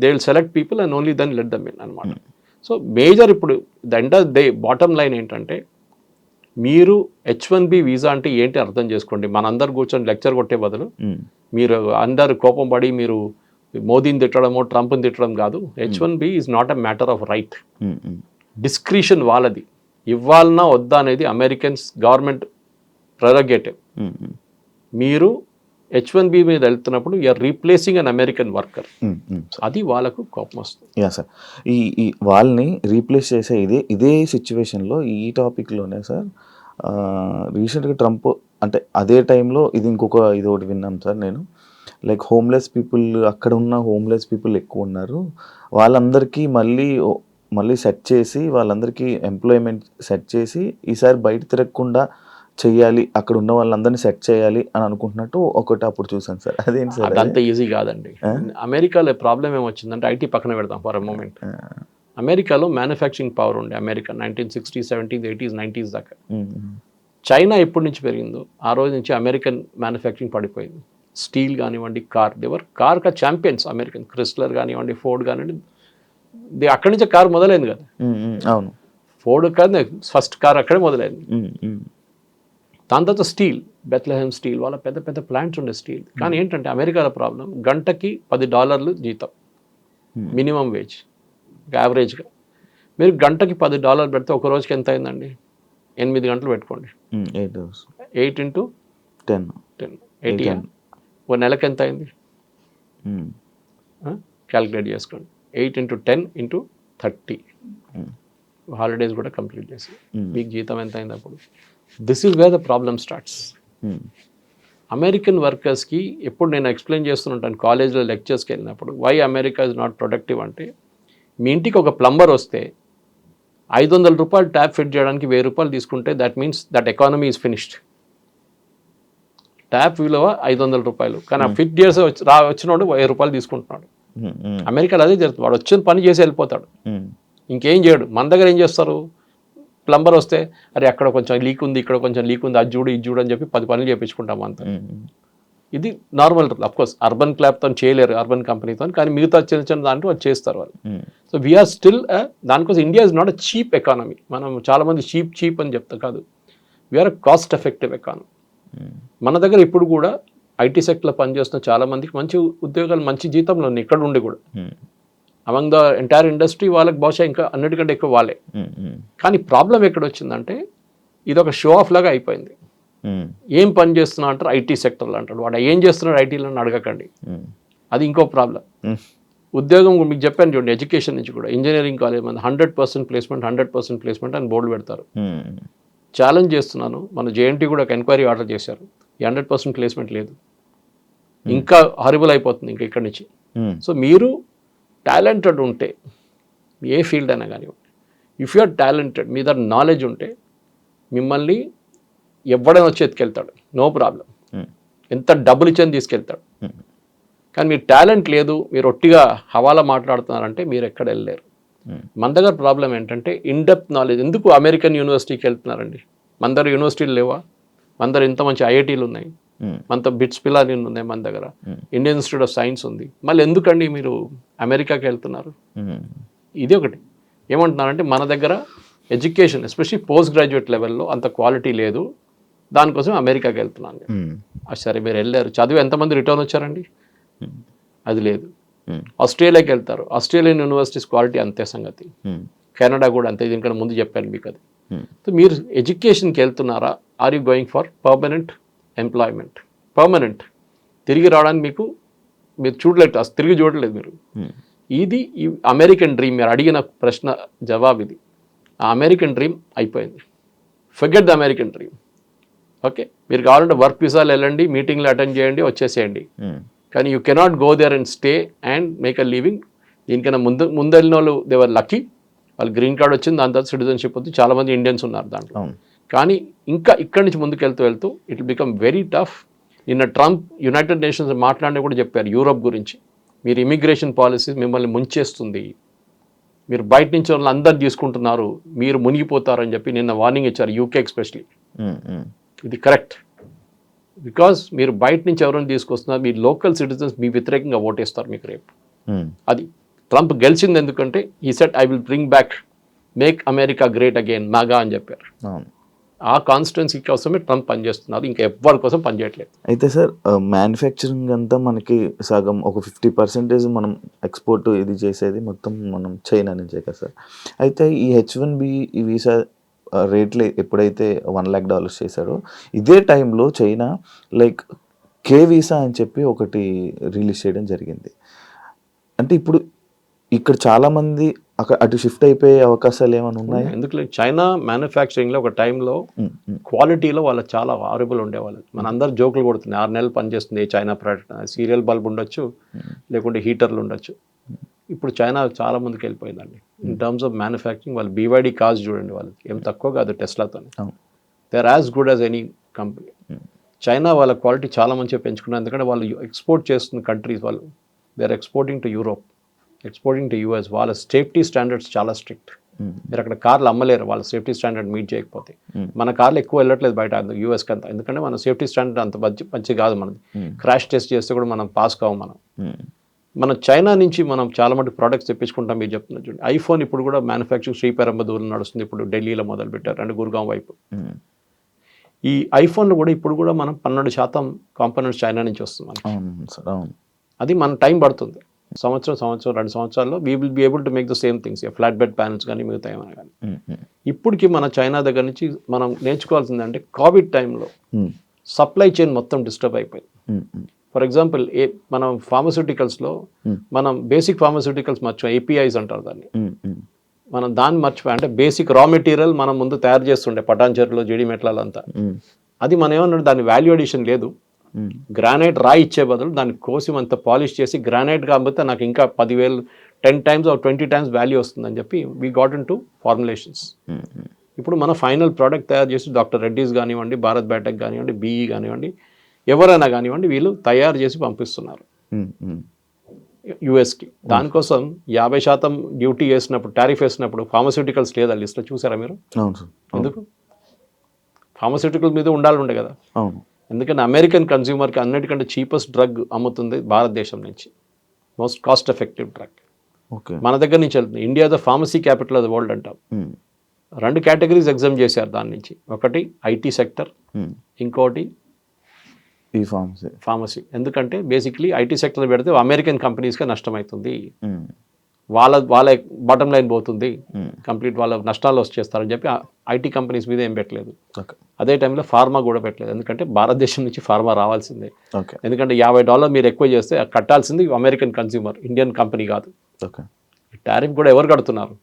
they will select people and only then let them in అనమాట. సో మేజర్ ఇప్పుడు the end of day bottom line ఏంటంటే, మీరు H1B వీసా అంటే ఏంటి అర్థం చేసుకోండి. మనందరు కూర్చొని లెక్చర్ కొట్టే బదులు మీరు అందరు కోపం పడి మీరు మోదీని తిట్టడమో ట్రంప్ని తిట్టడం కాదు. H1B is not a matter of right, discretion వాళ్ళది. ఇవ్వాలన్నా వద్దా అనేది అమెరికన్స్ గవర్నమెంట్ ప్రెరగేటివ్. మీరు H1B మీద వెళ్తున్నప్పుడు you're replacing an American worker, అది వాళ్ళకు కోపం వస్తుంది. యా సార్, ఈ వాళ్ళని రీప్లేస్ చేసే ఇదే సిచ్యువేషన్లో ఈ టాపిక్లోనే సార్ రీసెంట్గా ట్రంప్ అంటే అదే టైంలో ఇది ఒకటి విన్నాను సార్ నేను, లైక్ హోమ్లెస్ పీపుల్, అక్కడ ఉన్న హోమ్లెస్ పీపుల్ ఎక్కువ ఉన్నారు, వాళ్ళందరికీ మళ్ళీ సెట్ చేసి వాళ్ళందరికీ ఎంప్లాయ్మెంట్ సెట్ చేసి ఈసారి బయట తిరగకుండా చెయ్యాలి, అక్కడ ఉన్న వాళ్ళందరినీ సెట్ చేయాలి అని అనుకుంటున్నట్టు ఒకటి అప్పుడు చూసాను సార్. అదేంటి సార్? అదంతా ఈజీ కాదండి. అమెరికాలో ప్రాబ్లం ఏమొచ్చిందంటే, ఐటీ పక్కన పెడతాం ఫర్ అ మూమెంట్. అమెరికాలో మ్యానుఫ్యాక్చరింగ్ పవర్ ఉండే America 1960s, 70s, 80s, 90s దాకా. చైనా ఎప్పటి నుంచి పెరిగిందో ఆ రోజు నుంచి అమెరికన్ మ్యానుఫ్యాక్చరింగ్ పడిపోయింది. స్టీల్ కానివ్వండి, కార్ ఛాంపియన్స్ అమెరికన్, క్రిస్లర్ కానివ్వండి, ఫోర్డ్ కానివ్వండి, అక్కడి నుంచే కార్ మొదలైంది కదా. అవును, ఫోర్డ్ కాదు ఫస్ట్ కార్ అక్కడే మొదలైంది. దాని తర్వాత స్టీల్, బెత్లెహెమ్ స్టీల్, వాళ్ళ పెద్ద పెద్ద ప్లాంట్స్ ఉండే స్టీల్. కానీ ఏంటంటే అమెరికాలో ప్రాబ్లం, గంటకి $10 జీతం మినిమం వేజ్ యావరేజ్గా. మీరు గంటకి $10 పెడితే ఒక రోజుకి ఎంత అయిందండి? 8 గంటలు పెట్టుకోండి, 8 into 10, 80. ఒక నెలకి ఎంత అయింది క్యాలిక్యులేట్ చేసుకోండి. 8 into 10 into 30, హాలిడేస్ కూడా కంప్లీట్ చేసి మీకు జీతం ఎంత అయింది అప్పుడు? This is where the problem starts. American వర్కర్స్కి ఎప్పుడు నేను ఎక్స్ప్లెయిన్ చేస్తుంటాను కాలేజ్లో లెక్చర్స్కి వెళ్ళినప్పుడు, why America is not productive అంటే, మీ ఇంటికి ఒక ప్లంబర్ వస్తే $500 ట్యాప్ ఫిట్ చేయడానికి $1000 తీసుకుంటే that means that economy is finished. Tap విలువ $500, కానీ ఆ ఫిట్ చేసి వచ్చినోడు $1000 తీసుకుంటున్నాడు. అమెరికాలో అదే జరుగుతుంది, వాడు వచ్చిన పని చేసి వెళ్ళిపోతాడు, ఇంకేం చేయడు. మన దగ్గర ఏం చేస్తారు, ప్లంబర్ వస్తే అరే అక్కడ కొంచెం లీక్ ఉంది, ఇక్కడ కొంచెం లీక్ ఉంది, అది చూడు ఇది చూడు అని చెప్పి 10 పనులు చేయించుకుంటాం అంతా. ఇది నార్మల్ రూల్. అఫ్కోర్స్ అర్బన్ క్లాప్తో చేయలేరు, అర్బన్ కంపెనీతో, కానీ మిగతా చిన్న చిన్న దాంట్లో వాళ్ళు చేస్తారు వాళ్ళు. సో వీఆర్ స్టిల్ దానికోసం India is not a cheap economy. మనం చాలామంది చీప్ అని చెప్తాం, కాదు, వీఆర్ అ కాస్ట్ ఎఫెక్టివ్ ఎకానమీ. మన దగ్గర ఇప్పుడు కూడా ఐటీ సెక్టర్లో పనిచేస్తున్న చాలామందికి మంచి ఉద్యోగాలు, మంచి జీతంలో ఉన్నాయి ఇక్కడ ఉండి కూడా. అమంగ్ ద ఎంటైర్ ఇండస్ట్రీ వాళ్ళకి బహుశా ఇంకా అన్నిటికంటే ఎక్కువ వాళ్ళే. కానీ ప్రాబ్లం ఎక్కడ వచ్చిందంటే, ఇది ఒక షో ఆఫ్ లాగా అయిపోయింది. ఏం పని చేస్తున్నా అంటారు, ఐటీ సెక్టర్లో అంటాడు, వాడు ఏం చేస్తున్నాడు ఐటీలో అడగకండి, అది ఇంకో ప్రాబ్లం. ఉద్యోగం మీకు చెప్పాను చూడండి, ఎడ్యుకేషన్ నుంచి కూడా ఇంజనీరింగ్ కాలేజ్ మంది 100% ప్లేస్మెంట్ 100% ప్లేస్మెంట్ అని బోర్డు పెడతారు. ఛాలెంజ్ చేస్తున్నాను, మన జేఎన్టీ కూడా ఒక ఎంక్వైరీ ఆర్డర్ చేశారు, 100% ప్లేస్మెంట్ లేదు, ఇంకా హారిబుల్ అయిపోతుంది ఇంకా ఇక్కడి నుంచి. సో మీరు టాలెంటెడ్ ఉంటే ఏ ఫీల్డ్ అయినా కానివ్వండి, ఇఫ్ యు ఆర్ టాలెంటెడ్, మీ దగ్గర నాలెడ్జ్ ఉంటే మిమ్మల్ని ఎవడైనా వచ్చి ఎత్తుకెళ్తాడు, నో ప్రాబ్లం. ఎంత డబ్బులు ఇచ్చని తీసుకెళ్తాడు. కానీ మీరు టాలెంట్ లేదు, మీరు ఒట్టిగా హవాలా మాట్లాడుతున్నారంటే మీరు ఎక్కడ వెళ్ళలేరు. మన దగ్గర ప్రాబ్లం ఏంటంటే ఇన్డెప్త్ నాలెడ్జ్. ఎందుకు అమెరికన్ యూనివర్సిటీకి వెళ్తున్నారండి? మన దగ్గర యూనివర్సిటీలు లేవా? మన దగ్గర ఇంత మంచి ఐఐటీలు ఉన్నాయి, మనతో బిట్స్ పిల్లలు ఉన్నాయి, మన దగ్గర ఇండియన్ ఇన్స్టిట్యూట్ ఆఫ్ సైన్స్ ఉంది. మళ్ళీ ఎందుకండి మీరు అమెరికాకి వెళ్తున్నారు? ఇది ఒకటి. ఏమంటున్నారంటే మన దగ్గర ఎడ్యుకేషన్ ఎస్పెషల్లీ పోస్ట్ గ్రాడ్యుయేట్ లెవెల్లో అంత క్వాలిటీ లేదు, దానికోసం అమెరికాకి వెళ్తున్నాను. సరే మీరు వెళ్ళారు, చదివి ఎంతమంది రిటర్న్ వచ్చారండి? అది లేదు. ఆస్ట్రేలియాకి వెళ్తారు, ఆస్ట్రేలియన్ యూనివర్సిటీస్ క్వాలిటీ అంతే సంగతి. కెనడా కూడా అంతే, దీనికన్నా ముందు చెప్పాను మీకు అది. సో మీరు ఎడ్యుకేషన్కి వెళ్తున్నారా? Are you going for permanent employment? Permanent తిరిగి రావడానికి మీరు చూడలేదు, అసలు తిరిగి చూడలేదు మీరు. ఇది ఈ అమెరికన్ డ్రీమ్. మీరు అడిగిన ప్రశ్న జవాబు ఇది. ఆ అమెరికన్ డ్రీమ్ అయిపోయింది. Forget the American dream. Okay, మీరు కావాలంటే వర్క్ వీసాలు వెళ్ళండి, మీటింగ్లు అటెండ్ చేయండి, వచ్చేసేయండి. కానీ you cannot go there and stay and make a living. దీనికన్నా ముందు వెళ్ళిన వాళ్ళు దేవర్ లక్కీ, వాళ్ళు గ్రీన్ కార్డ్ వచ్చింది, దాని తర్వాత సిటిజన్షిప్ వచ్చి చాలామంది ఇండియన్స్ ఉన్నారు దాంట్లో. కానీ ఇంకా ఇక్కడి నుంచి ముందుకు వెళ్తూ it will become very tough. నిన్న ట్రంప్ యునైటెడ్ నేషన్స్ మాట్లాడినా కూడా చెప్పారు యూరోప్ గురించి, మీరు ఇమిగ్రేషన్ పాలసీ మిమ్మల్ని ముంచేస్తుంది, మీరు బయట నుంచి వాళ్ళు అందరు తీసుకుంటున్నారు, మీరు మునిగిపోతారని చెప్పి నిన్న వార్నింగ్ ఇచ్చారు, యూకే ఎస్పెషలీ. ఇది కరెక్ట్. బికాజ్ మీరు బయట నుంచి ఎవరైనా తీసుకొస్తున్నారు, మీ లోకల్ సిటిజన్స్ మీ వ్యతిరేకంగా ఓటేస్తారు మీకు రేపు. అది ట్రంప్ గెలిచింది ఎందుకంటే ఈ set I will bring back, make America great again, MAGA అని చెప్పారు. ఆ కాన్స్టిట్యున్సీ కోసమే ట్రంప్ పనిచేస్తున్నారు, ఇంకా ఎవరి కోసం పనిచేయట్లేదు. అయితే సార్ మ్యానుఫ్యాక్చరింగ్ అంతా మనకి సగం ఒక 50% మనం ఎక్స్పోర్ట్ ఇది చేసేది మొత్తం మనం చైనా నుంచే కదా సార్. అయితే ఈ H1B ఈ వీసా రేట్లు ఎప్పుడైతే $1 lakh చేశారో ఇదే టైంలో చైనా లైక్ కే వీసా అని చెప్పి ఒకటి రిలీజ్ చేయడం జరిగింది. అంటే ఇప్పుడు ఇక్కడ చాలామంది అటు షిఫ్ట్ అయిపోయే అవకాశాలు ఏమైనా ఉన్నాయి? ఎందుకు చైనా మ్యానుఫ్యాక్చరింగ్లో ఒక టైంలో క్వాలిటీలో వాళ్ళు చాలా హారబుల్ ఉండేవాళ్ళు. మన అందరు జోకులు కొడుతుంది, 6 నెలలు పనిచేస్తుంది చైనా ప్రోడక్ట్, సీరియల్ బల్బ్ ఉండొచ్చు, లేకుంటే హీటర్లు ఉండొచ్చు. ఇప్పుడు చైనా చాలా ముందుకు వెళ్ళిపోయిందండి ఇన్ టర్మ్స్ ఆఫ్ మ్యానుఫ్యాక్చరింగ్. వాళ్ళు BYD కార్స్ చూడండి, వాళ్ళు ఏం తక్కువ కాదు టెస్లాతో. They are as good as any company. China వాళ్ళ క్వాలిటీ చాలా మంచిగా పెంచుకున్నారు, ఎందుకంటే వాళ్ళు ఎక్స్పోర్ట్ చేస్తున్న కంట్రీస్, వాళ్ళు they are exporting to Europe, exporting to US. వాళ్ళ సేఫ్టీ స్టాండర్డ్స్ చాలా స్ట్రిక్ట్. మీరు అక్కడ కార్లు అమ్మలేరు వాళ్ళ సేఫ్టీ స్టాండర్డ్ మీట్ చేయకపోతే. మన కార్లు ఎక్కువ వెళ్ళట్లేదు బయట US కంతా, ఎందుకంటే మన సేఫ్టీ స్టాండర్డ్ అంత మంచి కాదు మనది. క్రాష్ టెస్ట్ చేస్తే కూడా మనం పాస్ కావు. మన చైనా నుంచి మనం చాలా మటుకు ప్రోడక్ట్స్ తెప్పించుకుంటాం. మీరు చెప్తున్నారు చూడండి, ఐఫోన్ ఇప్పుడు కూడా మ్యానుఫ్యాక్చరింగ్ శ్రీపెరంబదూరులో నడుస్తుంది, ఇప్పుడు ఢిల్లీలో మొదలు పెట్టారు, అంటే గుర్గాం వైపు. ఈ ఐఫోన్లో కూడా ఇప్పుడు కూడా మనం 12% కాంపోనెంట్స్ చైనా నుంచి వస్తుంది. అది మన టైం పడుతుంది, సంవత్సరం 2 సంవత్సరాల్లో we will be able to make the same things, flat bed panels కానీ మిగతా ఏమైనా కానీ. ఇప్పటికి మన చైనా దగ్గర నుంచి మనం నేర్చుకోవాల్సింది అంటే కోవిడ్ టైంలో సప్లై చైన్ మొత్తం డిస్టర్బ్ అయిపోయింది. ఫర్ ఎగ్జాంపుల్ మనం ఫార్మస్యూటికల్స్లో మనం బేసిక్ ఫార్మస్యూటికల్స్ మర్చిపోయి APIs అంటారు దాన్ని, మనం దాన్ని మర్చిపోయి, అంటే బేసిక్ రా మెటీరియల్ మనం ముందు తయారు చేస్తుండే పటాన్చెరులో జీడి మెట్లంతా, అది మనం ఏమన్నా దాని వాల్యూ అడిషన్ లేదు. గ్రానైట్ రాయి ఇచ్చే బదులు దాన్ని కోసి అంత పాలిష్ చేసి గ్రానైట్ కాబట్టి నాకు ఇంకా 10,000 10 times or 20 times వాల్యూ వస్తుందని చెప్పి we got in to formulations. ఇప్పుడు మన ఫైనల్ ప్రోడక్ట్ తయారు చేసి డాక్టర్ రెడ్డీస్ కానివ్వండి, భారత్ బయోటెక్ కానివ్వండి, BE కానివ్వండి, ఎవరైనా కానివ్వండి, వీళ్ళు తయారు చేసి పంపిస్తున్నారు USకి. దానికోసం 50% డ్యూటీ వేసినప్పుడు, టారిఫ్ వేసినప్పుడు ఫార్మస్యూటికల్స్ లేదా లిస్ట్లో చూసారా మీరు? ఎందుకు? ఫార్మస్యూటికల్స్ మీద ఉండాలి కదా. ఎందుకంటే అమెరికన్ కన్స్యూమర్కి అన్నిటికంటే చీపెస్ట్ డ్రగ్ అమ్ముతుంది భారతదేశం నుంచి, మోస్ట్ కాస్ట్ ఎఫెక్టివ్ డ్రగ్ మన దగ్గర నుంచి వెళ్తుంది. India the pharmacy capital of the world అంటాం. 2 కేటగిరీస్ ఎగ్జామ్ చేశారు దాని నుంచి, ఒకటి IT సెక్టర్, ఇంకోటి ఫార్మసీ. ఎందుకంటే బేసిక్లీ IT సెక్టర్ పెడితే అమెరికన్ కంపెనీస్కే నష్టమవుతుంది, వాళ్ళ బాటమ్ లైన్ పోతుంది, కంప్లీట్ వాళ్ళ నష్టాలు వచ్చేస్తారని చెప్పి IT కంపెనీస్ మీద ఏం పెట్టలేదు. అదే టైంలో ఫార్మా కూడా పెట్టలేదు, ఎందుకంటే భారతదేశం నుంచి ఫార్మా రావాల్సిందే. ఎందుకంటే $50 మీరు ఎక్కువ చేస్తే కట్టాల్సింది అమెరికన్ కన్స్యూమర్, ఇండియన్ కంపెనీ కాదు. టారిఫ్ కూడా ఎవరు కడుతున్నారు?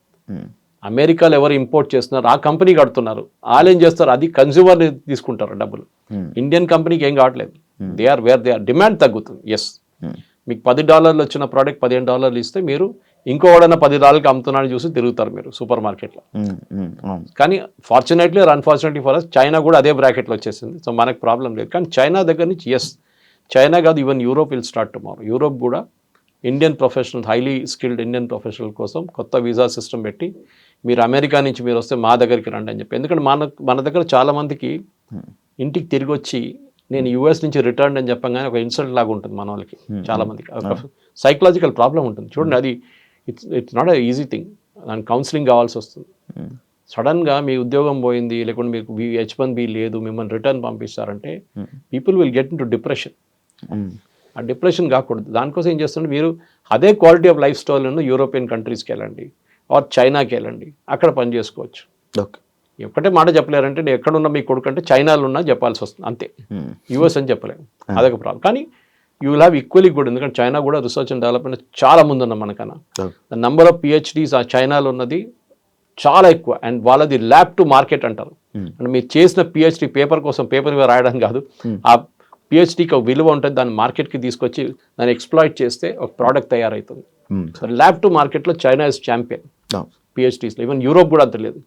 అమెరికాలో ఎవరు ఇంపోర్ట్ చేస్తున్నారు ఆ కంపెనీ కడుతున్నారు. వాళ్ళు ఏం చేస్తారు, అది కన్స్యూమర్ తీసుకుంటారు డబ్బులు. ఇండియన్ కంపెనీకి ఏం కావట్లేదు. They are where they are, demand తగ్గుతుంది. ఎస్, మీకు $10 వచ్చిన ప్రోడక్ట్ $15 ఇస్తే మీరు ఇంకోడన్నా $10 అమ్ముతున్నాడని చూసి తిరుగుతారు మీరు సూపర్ మార్కెట్లో. కానీ fortunately or unfortunately for us China కూడా అదే బ్రాకెట్లో వచ్చేసింది. సో మనకు ప్రాబ్లం లేదు. కానీ చైనా దగ్గర నుంచి ఎస్, చైనా కాదు, even Europe will start tomorrow. Europe కూడా Indian professional, highly skilled Indian professional కోసం కొత్త వీసా సిస్టమ్ పెట్టి మీరు అమెరికా నుంచి మీరు వస్తే మా దగ్గరికి రండి అని చెప్పి. ఎందుకంటే మన దగ్గర చాలామందికి ఇంటికి తిరిగి వచ్చి నేను యూఎస్ నుంచి రిటర్న్ అని చెప్పగానే ఒక ఇన్సల్ట్ లాగా ఉంటుంది మన వాళ్ళకి. చాలామందికి సైకలాజికల్ ప్రాబ్లం ఉంటుంది. చూడండి, అది it's not a easy thing. దానికి కౌన్సిలింగ్ కావాల్సి వస్తుంది. సడన్గా మీ ఉద్యోగం పోయింది, లేకుంటే మీకు H1B లేదు, మిమ్మల్ని రిటర్న్ పంపిస్తారంటే people will get into depression. ఆ డిప్రెషన్ కాకూడదు. దానికోసం ఏం చేస్తుంటే మీరు అదే క్వాలిటీ ఆఫ్ లైఫ్ స్టైల్ను యూరోపియన్ కంట్రీస్కి వెళ్ళండి, ఆర్ చైనాకి వెళ్ళండి, అక్కడ పని చేసుకోవచ్చు. ఓకే, ఒక్కటే మాట చెప్పలేరంటే నేను ఎక్కడున్నా మీ కొడుకు అంటే చైనాలో ఉన్నా చెప్పాల్సి వస్తుంది అంతే. యూఎస్ అని చెప్పలేము, అదొక ప్రాబ్లం. కానీ you will have equally good, ఎందుకంటే చైనా కూడా రీసెర్చ్ అండ్ డెవలప్మెంట్ చాలా ముందు ఉన్నాం మనకన్నా. ద నెంబర్ ఆఫ్ PhDs ఆ చైనాలో ఉన్నది చాలా ఎక్కువ. అండ్ వాళ్ళది ల్యాబ్ టు మార్కెట్ అంటారు. అంటే మీరు చేసిన PhD పేపర్ కోసం పేపర్ మీద రాయడం కాదు, ఆ PhDకి ఒక విలువ ఉంటుంది, దాన్ని మార్కెట్కి తీసుకొచ్చి దాన్ని ఎక్స్ప్లాయిట్ చేస్తే ఒక ప్రోడక్ట్ తయారవుతుంది. సో ల్యాబ్ టు మార్కెట్లో చైనా ఇస్ ఛాంపియన్ PhDsలో. ఈవెన్ యూరోప్ కూడా అంత లేదు.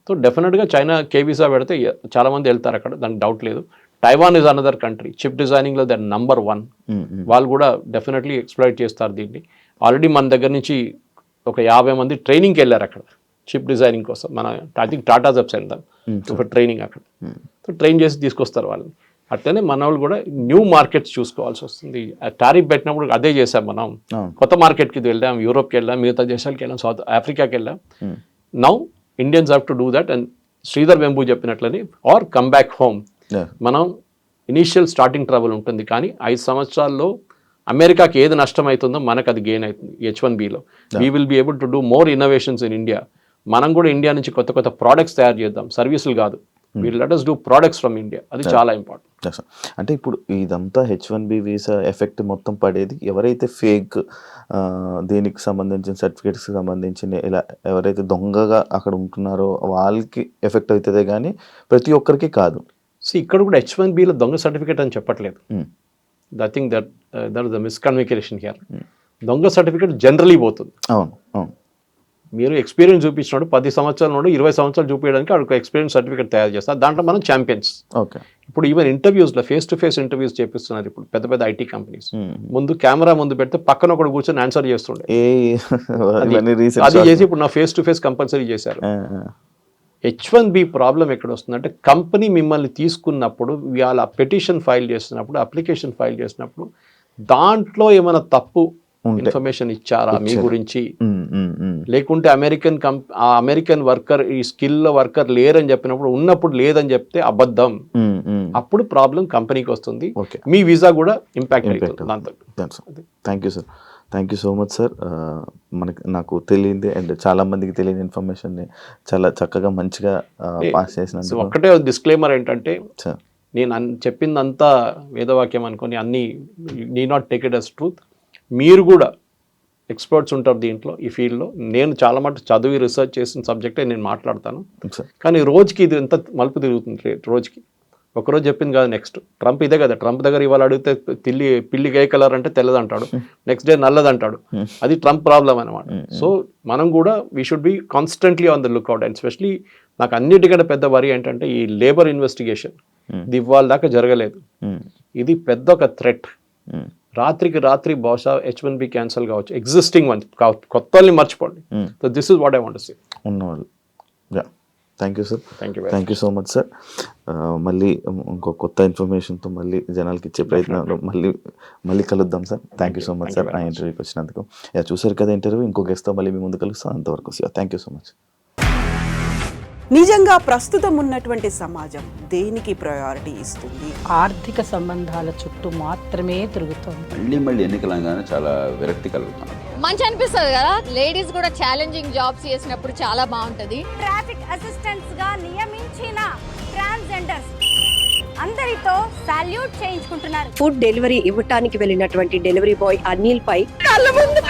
సో డెఫినెట్గా చైనా వీసా పెడితే చాలామంది వెళ్తారు అక్కడ, దానికి డౌట్ లేదు. Taiwan is another country, chip డిజైనింగ్లో దట్ నంబర్ 1. వాళ్ళు కూడా డెఫినెట్లీ ఎక్స్ప్లాయిట్ చేస్తారు దీన్ని. ఆల్రెడీ మన దగ్గర నుంచి ఒక 50 మంది ట్రైనింగ్కి వెళ్ళారు అక్కడ చిప్ డిజైనింగ్ కోసం. మన ఐ థింక్ టాటా జబ్స్ వెళ్తాం ఒక ట్రైనింగ్ అక్కడ. సో ట్రైన్ చేసి తీసుకొస్తారు వాళ్ళని. అట్లనే మన వాళ్ళు కూడా న్యూ మార్కెట్స్ చూసుకోవాల్సి వస్తుంది. టారిఫ్ పెట్టినప్పుడు అదే చేసాం మనం. కొత్త మార్కెట్కి వెళ్ళాం, యూరోప్కి వెళ్ళాం, మిగతా దేశాలకు వెళ్ళాం, సౌత్ ఆఫ్రికాకి వెళ్ళాం. Now Indians have to do that. And Sridhar Vembu చెప్పినట్లని ఆర్ కమ్ బ్యాక్ హోమ్. మనం ఇనీషియల్ స్టార్టింగ్ ట్రబుల్ ఉంటుంది, కానీ 5 సంవత్సరాల్లో అమెరికాకి ఏది నష్టం అవుతుందో మనకు అది గెయిన్ అవుతుంది. H1Bలో we will be able to do more innovations in India. మనం కూడా ఇండియా నుంచి కొత్త కొత్త ప్రోడక్ట్స్ తయారు చేద్దాం, సర్వీసులు కాదు. We'll let us do products from India. అది చాలా ఇంపార్టెంట్. అంటే ఇప్పుడు ఇదంతా H1B వీసా ఎఫెక్ట్ మొత్తం పడేది ఎవరైతే ఫేక్ దీనికి సంబంధించిన సర్టిఫికేట్స్కి సంబంధించిన ఇలా ఎవరైతే దొంగగా అక్కడ ఉంటున్నారో వాళ్ళకి ఎఫెక్ట్ అవుతుందే కానీ ప్రతి ఒక్కరికి కాదు. సో ఇక్కడ కూడా H1Bలో దొంగ సర్టిఫికేట్ అని చెప్పట్లేదు. I think that is the miscommunication here. దొంగ సర్టిఫికేట్ జనరలీ పోతుంది. అవును అవును, మీరు ఎక్స్పీరియన్స్ చూపించినప్పుడు 10 సంవత్సరాల నుండి 20 సంవత్సరాలు చూపించడానికి అక్కడ ఎక్స్పీరియన్స్ సర్టిఫికేట్ తయారు చేస్తారు. దాంట్లో మనం ఛాంపియన్స్. ఓకే, ఇప్పుడు ఈవెన్ ఇంటర్వ్యూస్లో ఫేస్ టు ఫేస్ ఇంటర్వ్యూస్ చేపిస్తున్నారు ఇప్పుడు పెద్ద పెద్ద IT కంపెనీస్. ముందు కెమెరా ముందు పెడితే పక్కన ఒకటి కూర్చొని ఆన్సర్ చేస్తుండే, అది చేసి ఇప్పుడు నా ఫేస్ టు ఫేస్ కంపల్సరీ చేశారు. H1B ప్రాబ్లం ఎక్కడ వస్తుందంటే కంపెనీ మిమ్మల్ని తీసుకున్నప్పుడు వాళ్ళ పెటిషన్ ఫైల్ చేస్తున్నప్పుడు, అప్లికేషన్ ఫైల్ చేసినప్పుడు దాంట్లో ఏమైనా తప్పు ఇన్ఫర్మేషన్ ఇచ్చారా మీ గురించి, లేకుంటే అమెరికన్ వర్కర్ ఈ స్కిల్ వర్కర్ లేరని చెప్పినప్పుడు ఉన్నప్పుడు లేదని చెప్తే అబద్ధం. అప్పుడు ప్రాబ్లం కంపెనీకి వస్తుంది, మీ వీసా కూడా ఇంపాక్ట్ అవుతుంది దాంతో. Thank you sir, thank you so much sir. నాకు తెలియంది అండ్ చాలా మందికి తెలియని ఇన్ఫర్మేషన్ని చాలా చక్కగా మంచిగా పాస్ చేసినందుకు. ఒక్కటే డిస్క్లైమర్ ఏంటంటే, నేను చెప్పిందంతా వేదవాక్యం అనుకొని అన్నీ need not take it as truth. మీరు కూడా ఎక్స్పర్ట్స్ ఉంటారు దీంట్లో, ఈ ఫీల్డ్లో. నేను చాలా మటుకు చదివి రీసెర్చ్ చేసిన సబ్జెక్టే నేను మాట్లాడతాను. కానీ రోజుకి ఇది ఎంత మలుపు తిరుగుతుంది. రోజుకి ఒకరోజు చెప్పింది కాదు, నెక్స్ట్ ట్రంప్ ఇదే కదా. ట్రంప్ దగ్గర ఇవాళ అడిగితే పిల్లి ఏ కలర్ అంటే తెల్లది అంటాడు, నెక్స్ట్ డే నల్లది అంటాడు. అది ట్రంప్ ప్రాబ్లం అనమాట. సో మనం కూడా we should be constantly on the lookout. And specially నాకు అన్నిటికంటే పెద్ద వరి ఏంటంటే ఈ లేబర్ ఇన్వెస్టిగేషన్. ఇది ఇవాళ దాకా జరగలేదు. ఇది పెద్ద ఒక థ్రెట్. రాత్రికి రాత్రి బహుశా H1B క్యాన్సల్ కావచ్చు, ఎగ్జిస్టింగ్ వన్ కొత్తల్ని మర్చిపోండి. So this is what I want to say. ఉన్నవాళ్ళు. Thank you sir, thank you so much sir. మళ్ళీ ఇంకో కొత్త ఇన్ఫర్మేషన్తో మళ్ళీ జనాలకి ఇచ్చే ప్రయత్నంలో మళ్ళీ కలుద్దాం sir. Thank you so much sir నా ఇంటర్వ్యూకి వచ్చినందుకు. చూసారు కదా ఇంటర్వ్యూ, ఇంకో గెస్ట్తో మళ్ళీ మీ ముందు కలుస్తాం. అంతవరకు థ్యాంక్ యూ సో మచ్. నిజంగా ప్రస్తుతం ఉన్నటువంటి సమాజం దేనికి ప్రయారిటీ ఇస్తుంది? ఆర్థిక సంబంధాల చుట్టూ మాత్రమే తిరుగుతోంది. మళ్ళీ ఎన్నికలంగానే చాలా విరక్తి కలుగుతాను. మంచి అనిపిస్తుంది కదా, లేడీస్ కూడా ఛాలెంజింగ్ జాబ్స్ చేసినప్పుడు చాలా బాగుంటది. ట్రాఫిక్ అసిస్టెంట్స్ గా నియమించిన ట్రాన్స్జెండర్స్ అందరితో సాల్యూట్ చేయించుకుంటున్నారు. ఫుడ్ డెలివరీ ఇవ్వటానికి వెళ్ళినటువంటి డెలివరీ బాయ్ అనిల్ పై కళ్ళ ముందు